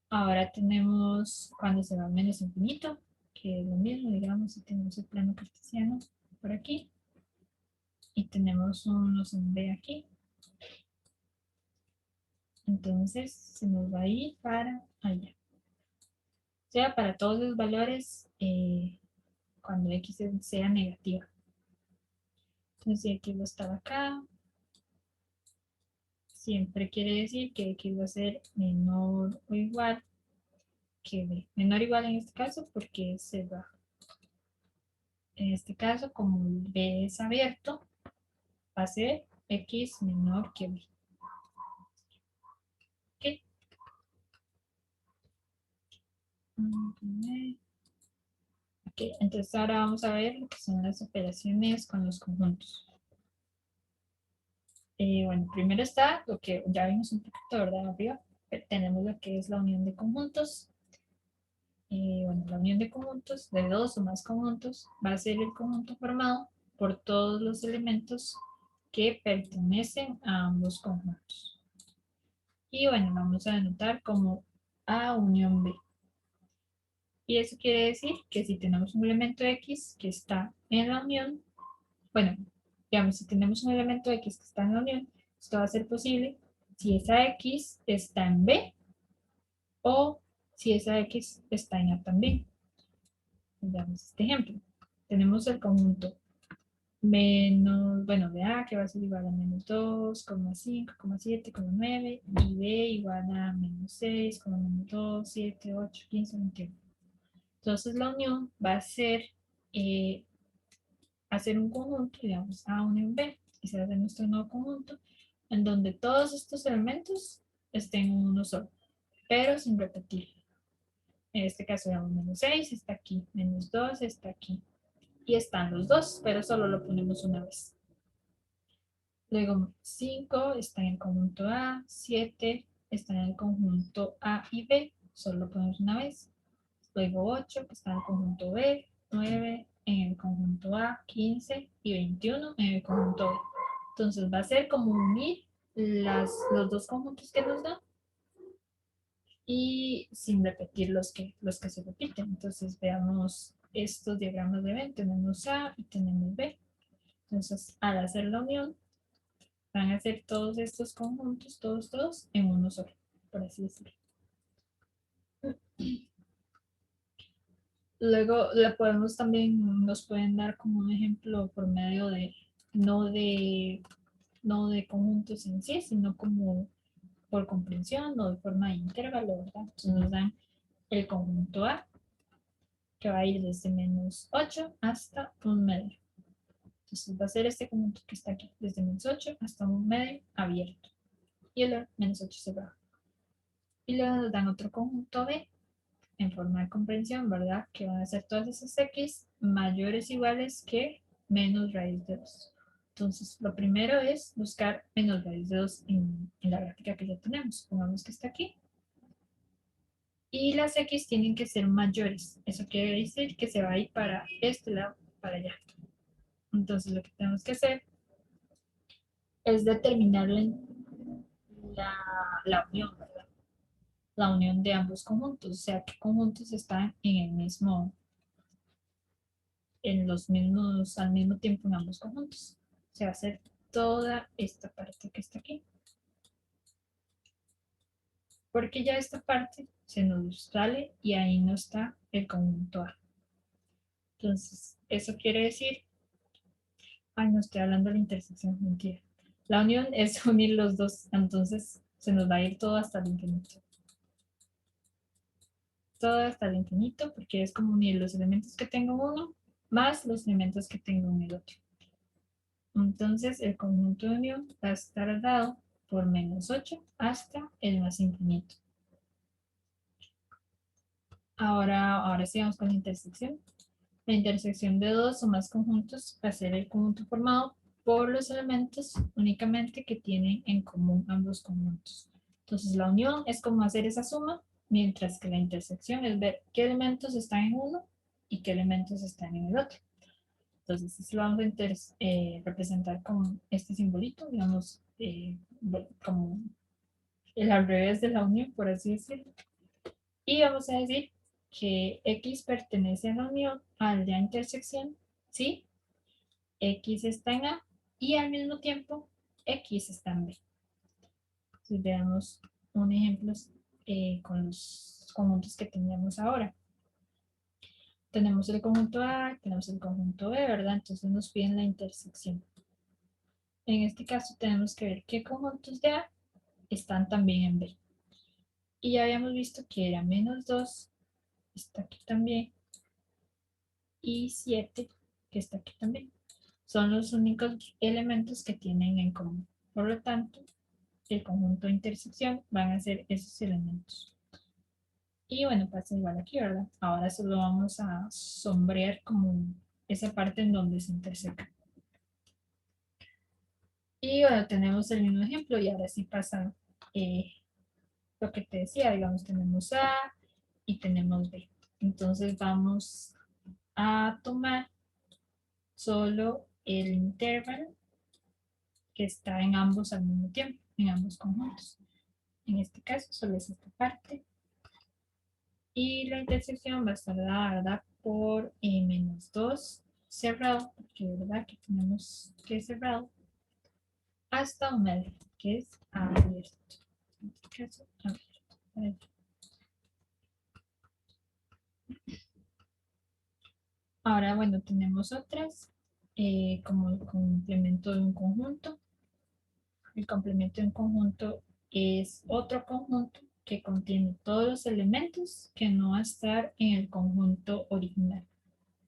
Ahora tenemos cuando se va a menos infinito, que es lo mismo, digamos, si tenemos el plano cartesiano por aquí y tenemos unos en B aquí, entonces se nos va a ir para allá. O sea, para todos los valores cuando X sea negativa. Entonces, si X va a estar acá, siempre quiere decir que X va a ser menor o igual que B. Menor o igual en este caso porque se va. En este caso, como B es abierto, va a ser X menor que B. ¿Ok? Ok, entonces ahora vamos a ver lo que son las operaciones con los conjuntos. Bueno, primero está lo que ya vimos un poquito, ¿verdad? Arriba. Tenemos lo que es la unión de conjuntos. Bueno, la unión de conjuntos, de dos o más conjuntos, va a ser el conjunto formado por todos los elementos que pertenecen a ambos conjuntos. Y bueno, vamos a denotar como A unión B. Y eso quiere decir que si tenemos un elemento X que está en la unión, bueno, digamos, si tenemos un elemento X que está en la unión, esto va a ser posible si esa X está en B o si esa X está en A también. Veamos este ejemplo. Tenemos el conjunto menos, bueno, de A que va a ser igual a menos 2,5, 7, 9 y B igual a menos 6, menos 2, 7, 8, 15, 21. Entonces la unión va a ser hacer un conjunto, digamos A unión B, y se va a hacer nuestro nuevo conjunto, en donde todos estos elementos estén en uno solo, pero sin repetir. En este caso, digamos, menos 6 está aquí, menos 2 está aquí, y están los dos, pero solo lo ponemos una vez. Luego 5 está en el conjunto A, 7 está en el conjunto A y B, solo lo ponemos una vez. Luego 8 que está en el conjunto B, 9 en el conjunto A, 15 y 21 en el conjunto B. Entonces va a ser como unir los dos conjuntos que nos dan y sin repetir los que se repiten. Entonces veamos estos diagramas de Venn. Tenemos A y tenemos B. Entonces al hacer la unión van a ser todos estos conjuntos, todos en uno solo, por así decirlo. Luego le podemos también, nos pueden dar como un ejemplo por medio de, no de, no de conjuntos en sí, sino como por comprensión o de forma de intervalo, ¿verdad? Entonces nos dan el conjunto A, que va a ir desde -8 hasta un medio. Entonces va a ser este conjunto que está aquí, desde -8 hasta un medio abierto. Y el -8 cerrado. Y luego nos dan otro conjunto B, en forma de comprensión, ¿verdad? Que van a ser todas esas x mayores o iguales que menos raíz de 2. Entonces, lo primero es buscar menos raíz de 2 en la gráfica que ya tenemos. Pongamos que está aquí. Y las x tienen que ser mayores. Eso quiere decir que se va a ir para este lado, para allá. Entonces, lo que tenemos que hacer es determinar la unión, ¿verdad? La unión de ambos conjuntos. O sea, qué conjuntos están en el mismo en los mismos, al mismo tiempo en ambos conjuntos. Se va a hacer toda esta parte que está aquí. Porque ya esta parte se nos sale y ahí no está el conjunto A. Entonces, eso quiere decir, ay, no estoy hablando de la intersección, mentira. La unión es unir los dos, entonces se nos va a ir todo hasta el infinito. Todo hasta el infinito, porque es como unir los elementos que tengo en uno más los elementos que tengo en el otro. Entonces el conjunto de unión va a estar dado por -8 hasta el más infinito. Ahora sí vamos con la intersección. La intersección de dos o más conjuntos va a ser el conjunto formado por los elementos únicamente que tienen en común ambos conjuntos. Entonces la unión es como hacer esa suma, mientras que la intersección es ver qué elementos están en uno y qué elementos están en el otro. Entonces, esto lo vamos a representar con este simbolito, digamos, como el al revés de la unión, por así decirlo. Y vamos a decir que X pertenece a la unión, a la intersección, ¿sí? X está en A y al mismo tiempo X está en B. Entonces, veamos un ejemplo con los conjuntos que teníamos ahora. Tenemos el conjunto A, tenemos el conjunto B, ¿verdad? Entonces nos piden la intersección. En este caso tenemos que ver qué conjuntos de A están también en B. Y ya habíamos visto que era -2, está aquí también, y 7, que está aquí también. Son los únicos elementos que tienen en común. Por lo tanto, el conjunto de intersección van a ser esos elementos. Y bueno, pasa igual aquí, ¿verdad? Ahora solo vamos a sombrear como esa parte en donde se intersecan. Y bueno, tenemos el mismo ejemplo y ahora sí pasa lo que te decía, digamos, tenemos A y tenemos B. Entonces vamos a tomar solo el intervalo que está en ambos al mismo tiempo, en ambos conjuntos. En este caso solo es esta parte. Y la intersección va a estar dada por -2 cerrado, porque verdad que tenemos que cerrado, hasta un medio, que es abierto. En este caso, abierto. Ahora, bueno, tenemos otras, como el complemento de un conjunto. El complemento de un conjunto es otro conjunto que contiene todos los elementos que no va a estar en el conjunto original.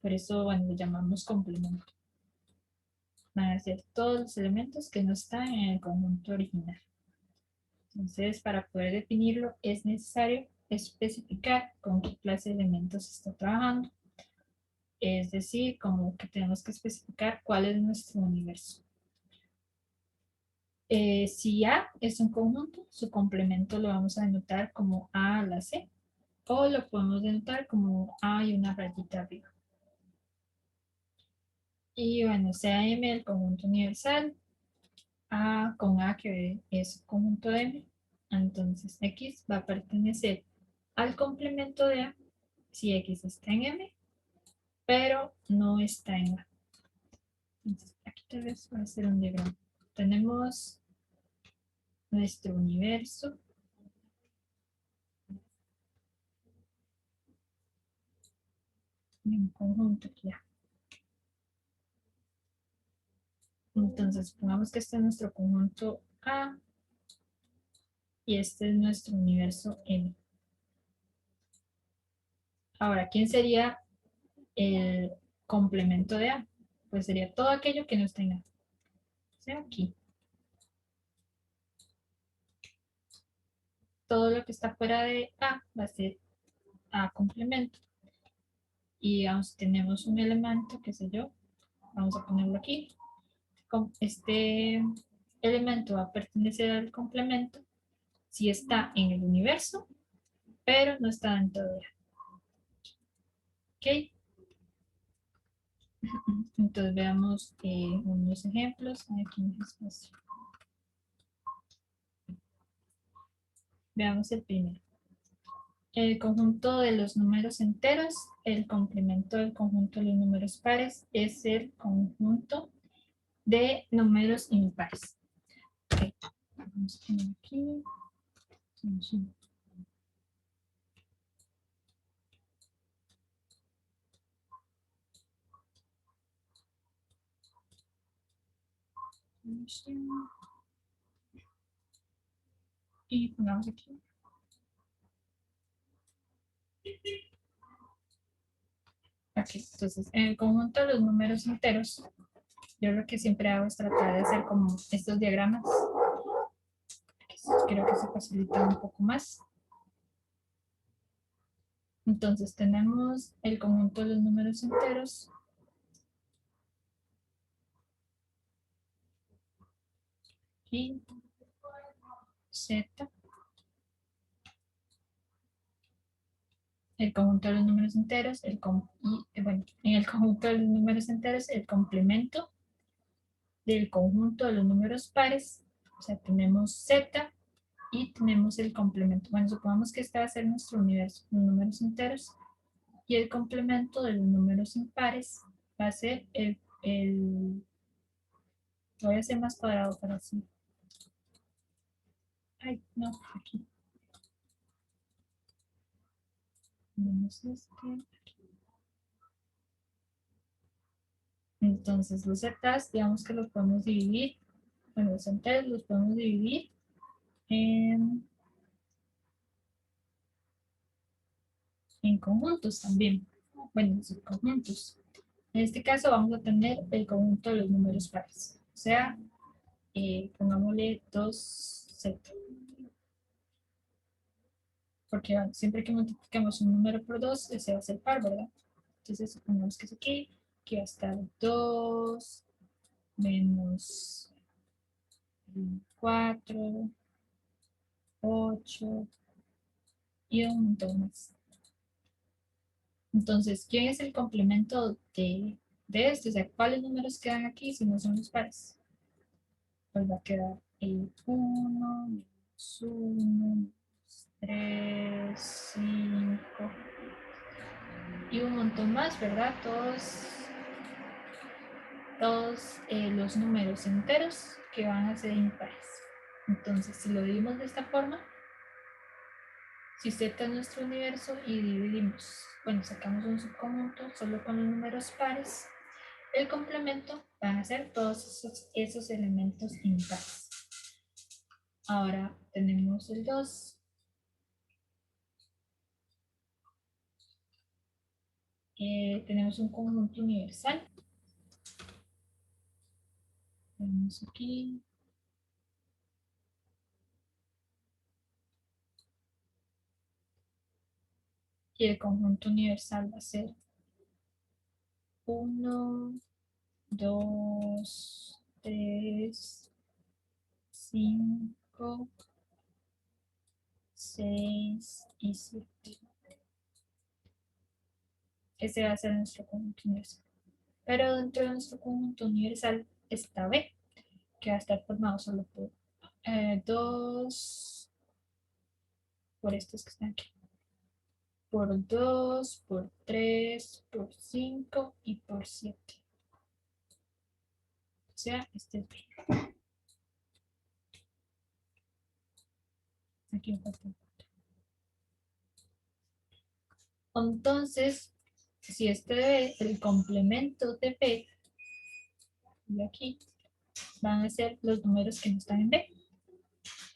Por eso, bueno, lo llamamos complemento. Van a ser todos los elementos que no están en el conjunto original. Entonces, para poder definirlo, es necesario especificar con qué clase de elementos está trabajando. Es decir, como que tenemos que especificar cuál es nuestro universo. Si A es un conjunto, su complemento lo vamos a denotar como A a la C, o lo podemos denotar como A y una rayita arriba. Y bueno, sea M el conjunto universal, A con A que es conjunto de M. Entonces X va a pertenecer al complemento de A si X está en M, pero no está en A. Entonces, aquí tal vez va a ser un diagrama. Tenemos nuestro universo. Y un conjunto aquí. Entonces, pongamos que este es nuestro conjunto A y este es nuestro universo M. Ahora, ¿quién sería el complemento de A? Pues sería todo aquello que no está en A. O sea, aquí. Todo lo que está fuera de A va a ser A complemento. Y digamos, tenemos un elemento, qué sé yo, vamos a ponerlo aquí. Este elemento va a pertenecer al complemento si está en el universo, pero no está dentro de A. ¿Ok? Entonces veamos unos ejemplos. Aquí en el espacio. Veamos el primero. El conjunto de los números enteros, el complemento del conjunto de los números pares es el conjunto de números impares. Okay. Vamos a poner aquí. Y pongamos aquí. Aquí, entonces, en el conjunto de los números enteros, yo lo que siempre hago es tratar de hacer como estos diagramas. Creo que se facilita un poco más. Entonces tenemos el conjunto de los números enteros. Y Z. El conjunto de los números enteros. Bueno, en el conjunto de los números enteros, el complemento del conjunto de los números pares. O sea, tenemos Z y tenemos el complemento. Bueno, supongamos que este va a ser nuestro universo, los números enteros. Y el complemento de los números impares va a ser voy a hacer más cuadrado para así. Ay, no, aquí. Menos este. Entonces los zetas, digamos que los podemos dividir, bueno, los enteros los podemos dividir en, en conjuntos también. Bueno, subconjuntos. En este caso vamos a tener el conjunto de los números pares. O sea, pongámosle 2z. Porque siempre que multiplicamos un número por 2, ese va a ser par, ¿verdad? Entonces supongamos que es aquí, que va a estar 2 menos 4, 8 y un montón más. Entonces, ¿quién es el complemento de esto? O sea, ¿cuáles números quedan aquí si no son los pares? Pues va a quedar el 1, menos 1, 3, 5 y un montón más, ¿verdad? Todos los números enteros que van a ser impares. Entonces, si lo dividimos de esta forma, si Z es nuestro universo y dividimos, bueno, sacamos un subconjunto solo con los números pares, el complemento van a ser todos esos elementos impares. Ahora tenemos el 2. Tenemos un conjunto universal. Tenemos aquí. Y el conjunto universal va a ser 1, 2, 3, 5, 6 y 7. Ese va a ser nuestro conjunto universal. Pero dentro de nuestro conjunto universal está B. que va a estar formado solo por 2, por estos que están aquí, por 2, por 3, por 5 y por 7. O sea, este es B. Aquí me falta. Entonces, si este es el complemento de B, y aquí van a ser los números que no están en B.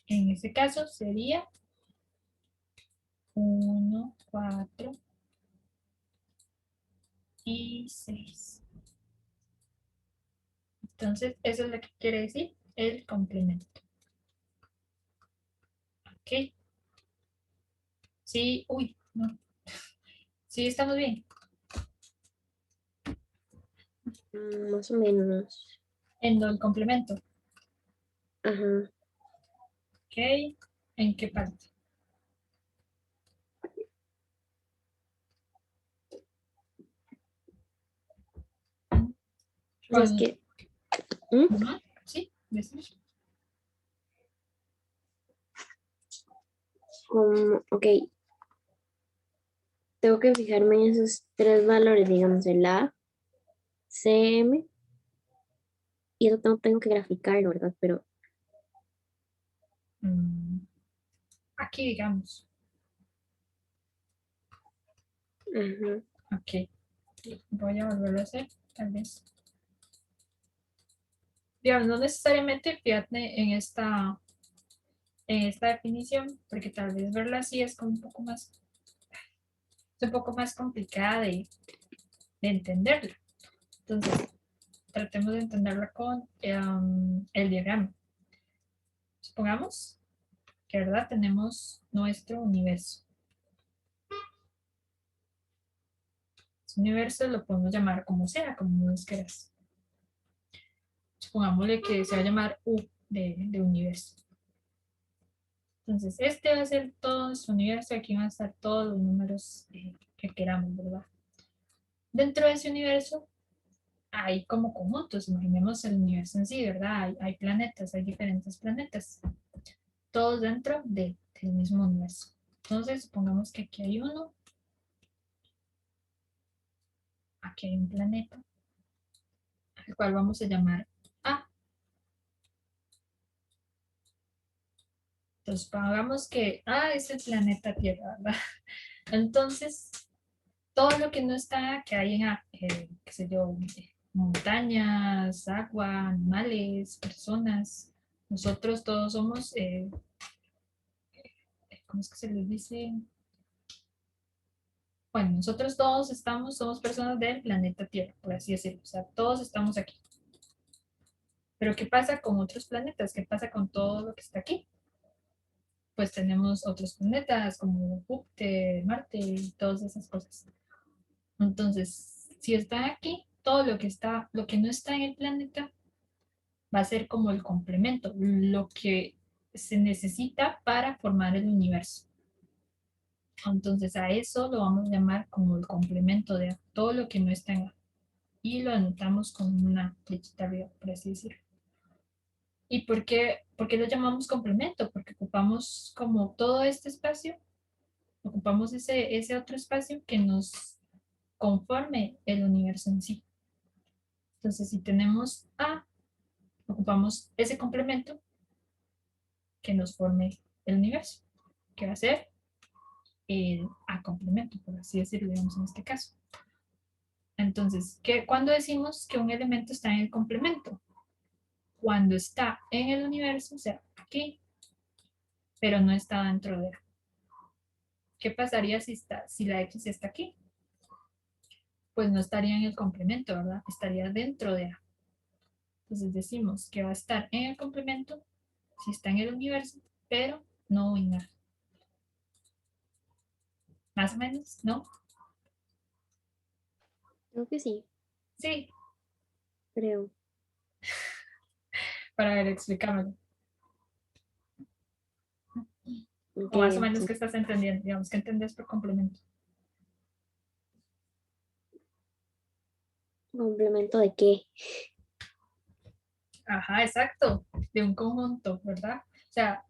En este caso sería 1, 4 y 6. Entonces, eso es lo que quiere decir el complemento. ¿Ok? Sí, uy, no. Sí, estamos bien. Más o menos. En lo del complemento. Ajá. ¿Ok? ¿En qué parte? Pues es Con, que, ¿mm? ajá, sí, decimos. Como, ok, tengo que fijarme en esos tres valores, digamos, el A, CM, y eso tengo que graficarlo, ¿verdad? Pero, mm, Aquí, digamos. ajá, Ok. Voy a volverlo a hacer, tal vez. Digamos, no necesariamente fíjate en esta definición, porque tal vez verla así es como un poco más complicada de entenderla. Entonces, tratemos de entenderla con el diagrama. Supongamos que, ¿verdad? Tenemos nuestro universo. Ese universo lo podemos llamar como sea, como vos quieras. Supongámosle que se va a llamar U de universo. Entonces, este va a ser todo nuestro universo. Aquí van a estar todos los números que queramos, ¿verdad? Dentro de ese universo hay como conjuntos. Imaginemos el universo en sí, ¿verdad? Hay planetas, hay diferentes planetas. Todos dentro del mismo universo. Entonces, supongamos que aquí hay uno, aquí hay un planeta, al cual vamos a llamar A. Entonces, pongamos que A es el planeta Tierra, ¿verdad? Entonces, todo lo que no está, que hay en A, qué sé yo, montañas, agua, animales, personas, nosotros todos somos, ¿cómo es que se les dice? Bueno, nosotros todos somos personas del planeta Tierra, por así decirlo. O sea, todos estamos aquí. Pero ¿qué pasa con otros planetas? ¿Qué pasa con todo lo que está aquí? Pues tenemos otros planetas como Júpiter, Marte y todas esas cosas. Entonces, si está aquí, todo lo que no está en el planeta va a ser como el complemento, lo que se necesita para formar el universo. Entonces, a eso lo vamos a llamar como el complemento de todo lo que no está en A. Y lo anotamos con una flechita arriba, por así decirlo. ¿Y por qué lo llamamos complemento? Porque ocupamos como todo este espacio, ocupamos ese otro espacio que nos conforme el universo en sí. Entonces, si tenemos A, ocupamos ese complemento que nos forme el universo, que va a ser el A complemento, por así decirlo, digamos en este caso. Entonces, ¿cuándo decimos que un elemento está en el complemento? Cuando está en el universo, o sea, aquí, pero no está dentro de A. ¿Qué pasaría si la X está aquí? Pues no estaría en el complemento, ¿verdad? Estaría dentro de A. Entonces decimos que va a estar en el complemento si está en el universo, pero no en A. Más o menos, ¿no? creo que sí, Sí, creo. para ver, explícamelo. Ok, O más o menos qué estás entendiendo, digamos, ¿qué entendés por complemento? ¿complemento de qué? Ajá, exacto, de un conjunto, ¿verdad? O sea,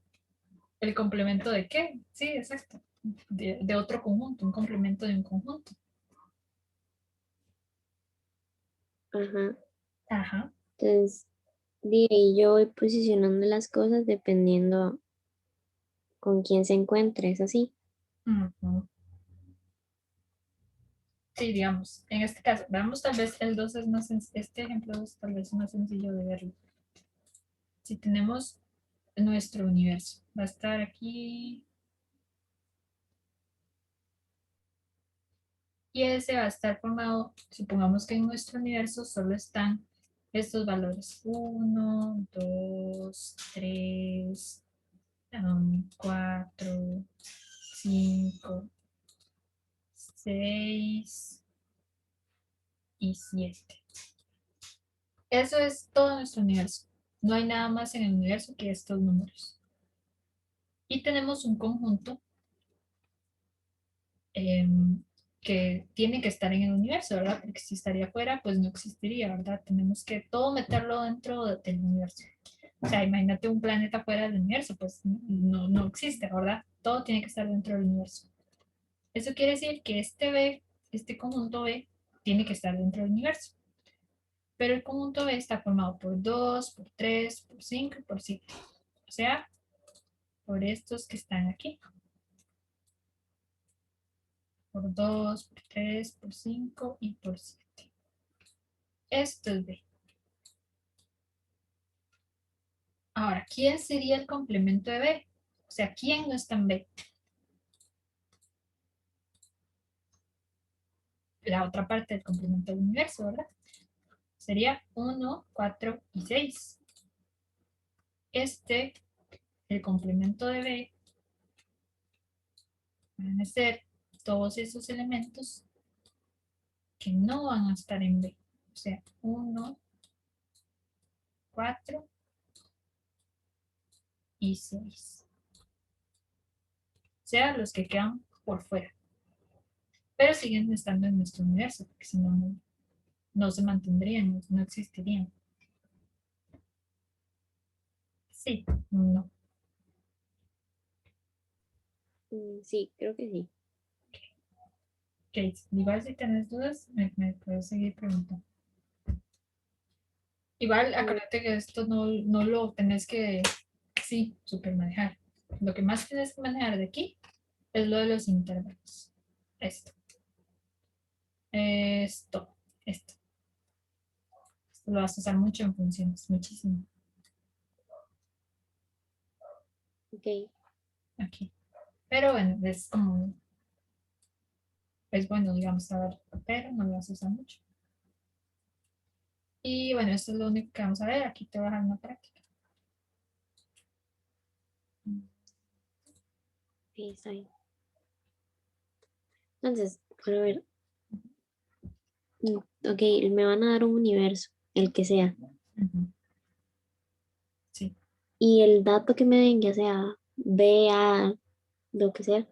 ¿el complemento de qué? Sí, exacto. De otro conjunto, un complemento de un conjunto. Ajá. Ajá. Entonces, y yo voy posicionando las cosas dependiendo con quién se encuentre, es así. Ujú. Sí, digamos, en este caso, veamos tal vez el 2 es más, este ejemplo es tal vez más sencillo de verlo. Si tenemos nuestro universo, va a estar aquí y ese va a estar formado, supongamos que en nuestro universo solo están estos valores, 1, 2, 3, 4, 5, 6 y 7. Eso es todo nuestro universo. No hay nada más en el universo que estos números. Y tenemos un conjunto eh, que tiene que estar en el universo, ¿verdad? Porque si estaría fuera, pues no existiría, ¿verdad? Tenemos que todo meterlo dentro del universo. O sea, imagínate un planeta fuera del universo, pues no existe, ¿verdad? Todo tiene que estar dentro del universo. Eso quiere decir que este B, este conjunto B, tiene que estar dentro del universo. Pero el conjunto B está formado por 2, por 3, por 5 y por 7. O sea, por estos que están aquí. Por 2, por 3, por 5 y por 7. Esto es B. Ahora, ¿quién sería el complemento de B? O sea, ¿quién no está en B? La otra parte del complemento del universo, ¿verdad? Sería 1, 4 y 6. Este, el complemento de B, van a ser todos esos elementos que no van a estar en B. O sea, 1, 4 y 6. O sea, los que quedan por fuera. Pero siguen estando en nuestro universo, porque si no, no se mantendrían, no existirían. Sí, no. Sí, creo que sí. Ok, igual si tenés dudas, me puedes seguir preguntando. Igual, Mm, acuérdate que esto no lo tenés que, sí, super manejar. Lo que más tienes que manejar de aquí es lo de los intervalos. Esto, esto, esto. Esto lo vas a usar mucho en funciones, muchísimo. ok. Aquí. Pero bueno, es bueno, digamos, saber, pero no lo vas a usar mucho. Y bueno, esto es lo único que vamos a ver. Aquí te voy a dejar una práctica. Sí, está bien. Entonces, bueno, a ver, ok, me van a dar un universo, el que sea. Ujú. Sí, Y el dato que me den, ya sea B, A, lo que sea,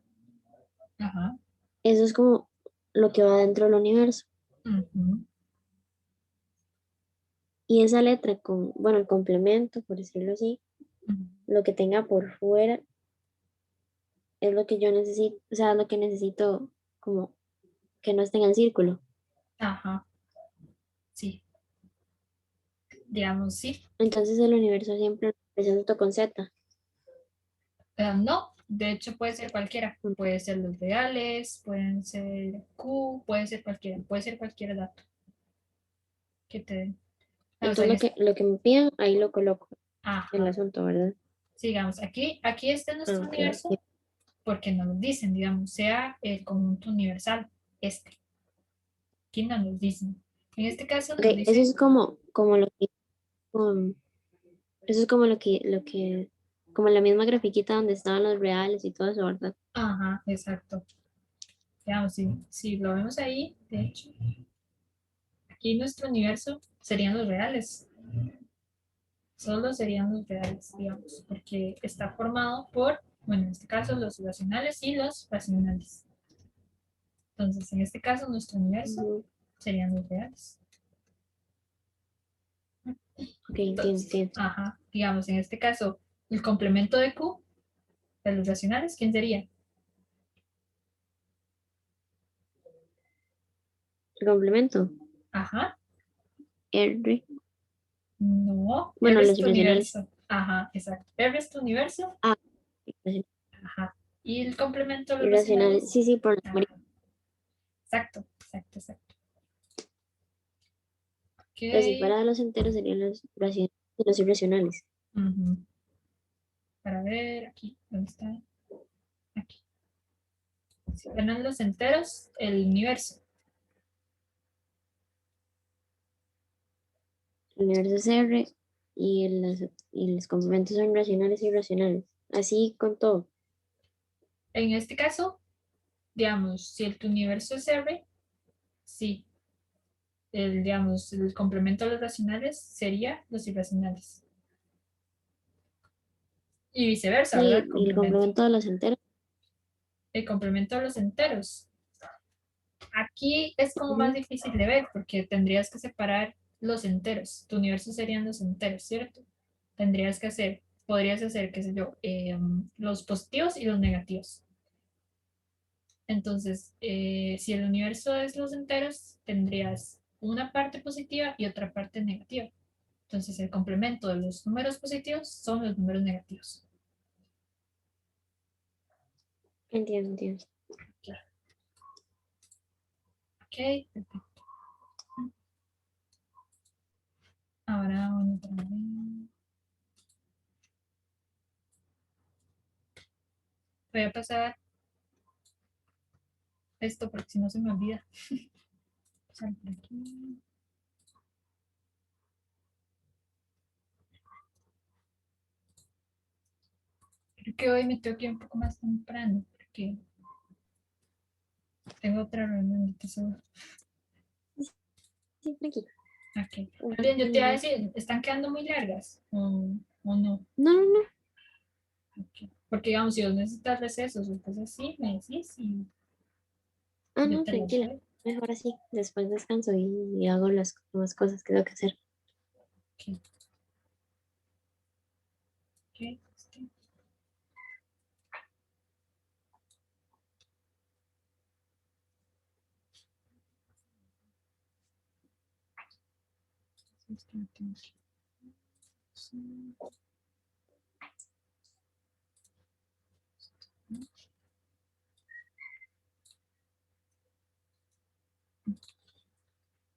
ajá. eso es como lo que va dentro del universo. Ujú, Y esa letra con, bueno, el complemento, por decirlo así, ujú. lo que tenga por fuera es lo que yo necesito, o sea, lo que necesito como que no esté en el círculo. Ajá, sí, digamos sí. Entonces el universo siempre presenta con Z. No, de hecho puede ser cualquiera. Puede ser los reales, pueden ser Q, puede ser cualquiera. Puede ser cualquier dato que te den. O sea, Entonces lo que me pidan, ahí lo coloco el ajá, asunto, ¿verdad? sigamos. Aquí está Ah, nuestro ok, universo ok. porque nos dicen, digamos, sea el conjunto universal, este. Aquí no nos dicen. En este caso Ok, nos eso dice, es como lo que, um, eso es como como la misma grafiquita donde estaban los reales y todo eso, ¿verdad? ajá, exacto. Digamos, si lo vemos ahí, de hecho, aquí nuestro universo serían los reales. Solo serían los reales, digamos, porque está formado por, bueno, en este caso los irracionales y los racionales. Entonces, en este caso, nuestro universo Ujú. serían los reales. Ok, entiendo, Entonces, entiendo. ajá, digamos, en este caso, el complemento de Q de los racionales, ¿quién sería? El complemento. Ajá, R. no, Bueno, R es los tu irracionales. universo. Ajá, exacto. R es tu universo. Ah, Ajá. Y el complemento de los irracionales. racionales. Sí, sí, por la Ajá, memoria. exacto, exacto, exacto. Ok. Pero si fuera de los enteros serían los racionales y los irracionales. Ujú. Para ver, aquí, ¿dónde está? Aquí. Si fueran los enteros, el universo. El universo es R y los complementos son racionales y irracionales. Así con todo. En este caso, digamos, si tu universo es R, sí, digamos, el complemento de los racionales sería los irracionales. Y viceversa, ¿verdad? Y el complemento de los enteros. El complemento de los enteros. Aquí es como más Ujú. difícil de ver porque tendrías que separar los enteros. Tu universo serían los enteros, ¿cierto? Tendrías que hacer, podrías hacer, qué sé yo, los positivos y los negativos. Entonces, si el universo es los enteros, tendrías una parte positiva y otra parte negativa. Entonces, el complemento de los números positivos son los números negativos. Entiendo, entiendo. Ok, perfecto. Ahora otra vez. Voy a pasar esto porque si no se me olvida. Pasar por aquí. Creo que hoy me tengo que ir un poco más temprano porque tengo otra reunión de tesoro. Sí, tranquilo. Ok. Bien, yo te iba a Tranquilo. decir, ¿están quedando muy largas o no? No, no, no. Ok. Porque digamos, si vos necesitas recesos o cosas así, me decís y Ah, yo no, te las tranquila. doy. Mejor así. Después descanso y hago las demás cosas que tengo que hacer. Ok, ok.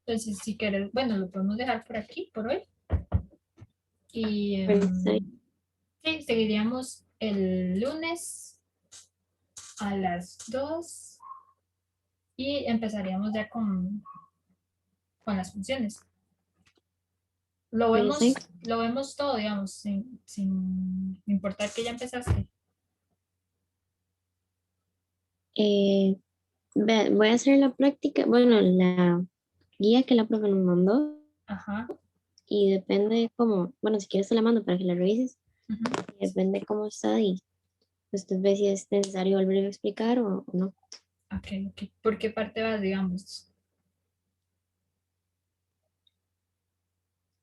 Entonces, si quieres, bueno, lo podemos dejar por aquí, por hoy. Y Bueno, está bien. sí, seguiríamos el lunes a las 2 y empezaríamos ya con las funciones. Bueno, está bien. Lo vemos todo, digamos, sin importar que ya empezaste. Eh, voy a hacer la práctica. Bueno, la guía que la profe nos mandó. Ajá. Y depende cómo, bueno, si quieres te la mando para que la revises. Ujú. Y depende cómo está y pues tú ves si es necesario volver a explicar o no. Ok, ok. ¿Por qué parte vas, digamos,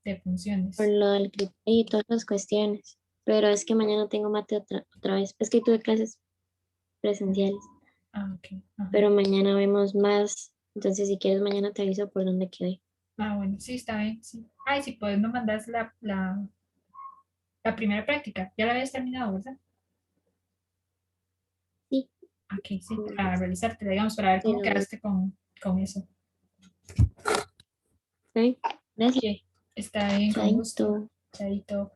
de Por funciones? lo del criterio y todas las cuestiones. Pero es que mañana tengo mate otra vez. Es que tuve clases presenciales, Ah, ok. Ajá. pero mañana vemos más. Entonces, si quieres, mañana te aviso por dónde quedé. Ah, bueno, sí, está bien, sí. Ay, si puedes, me mandas la primera práctica. Ya la habías terminado, ¿verdad? Sí, Ok, sí, mm, para revisarte, digamos, para ver te cómo lo mando. quedaste con eso. ¿Está bien? Gracias. Ok, está bien, con Chaito. gusto. Chaito.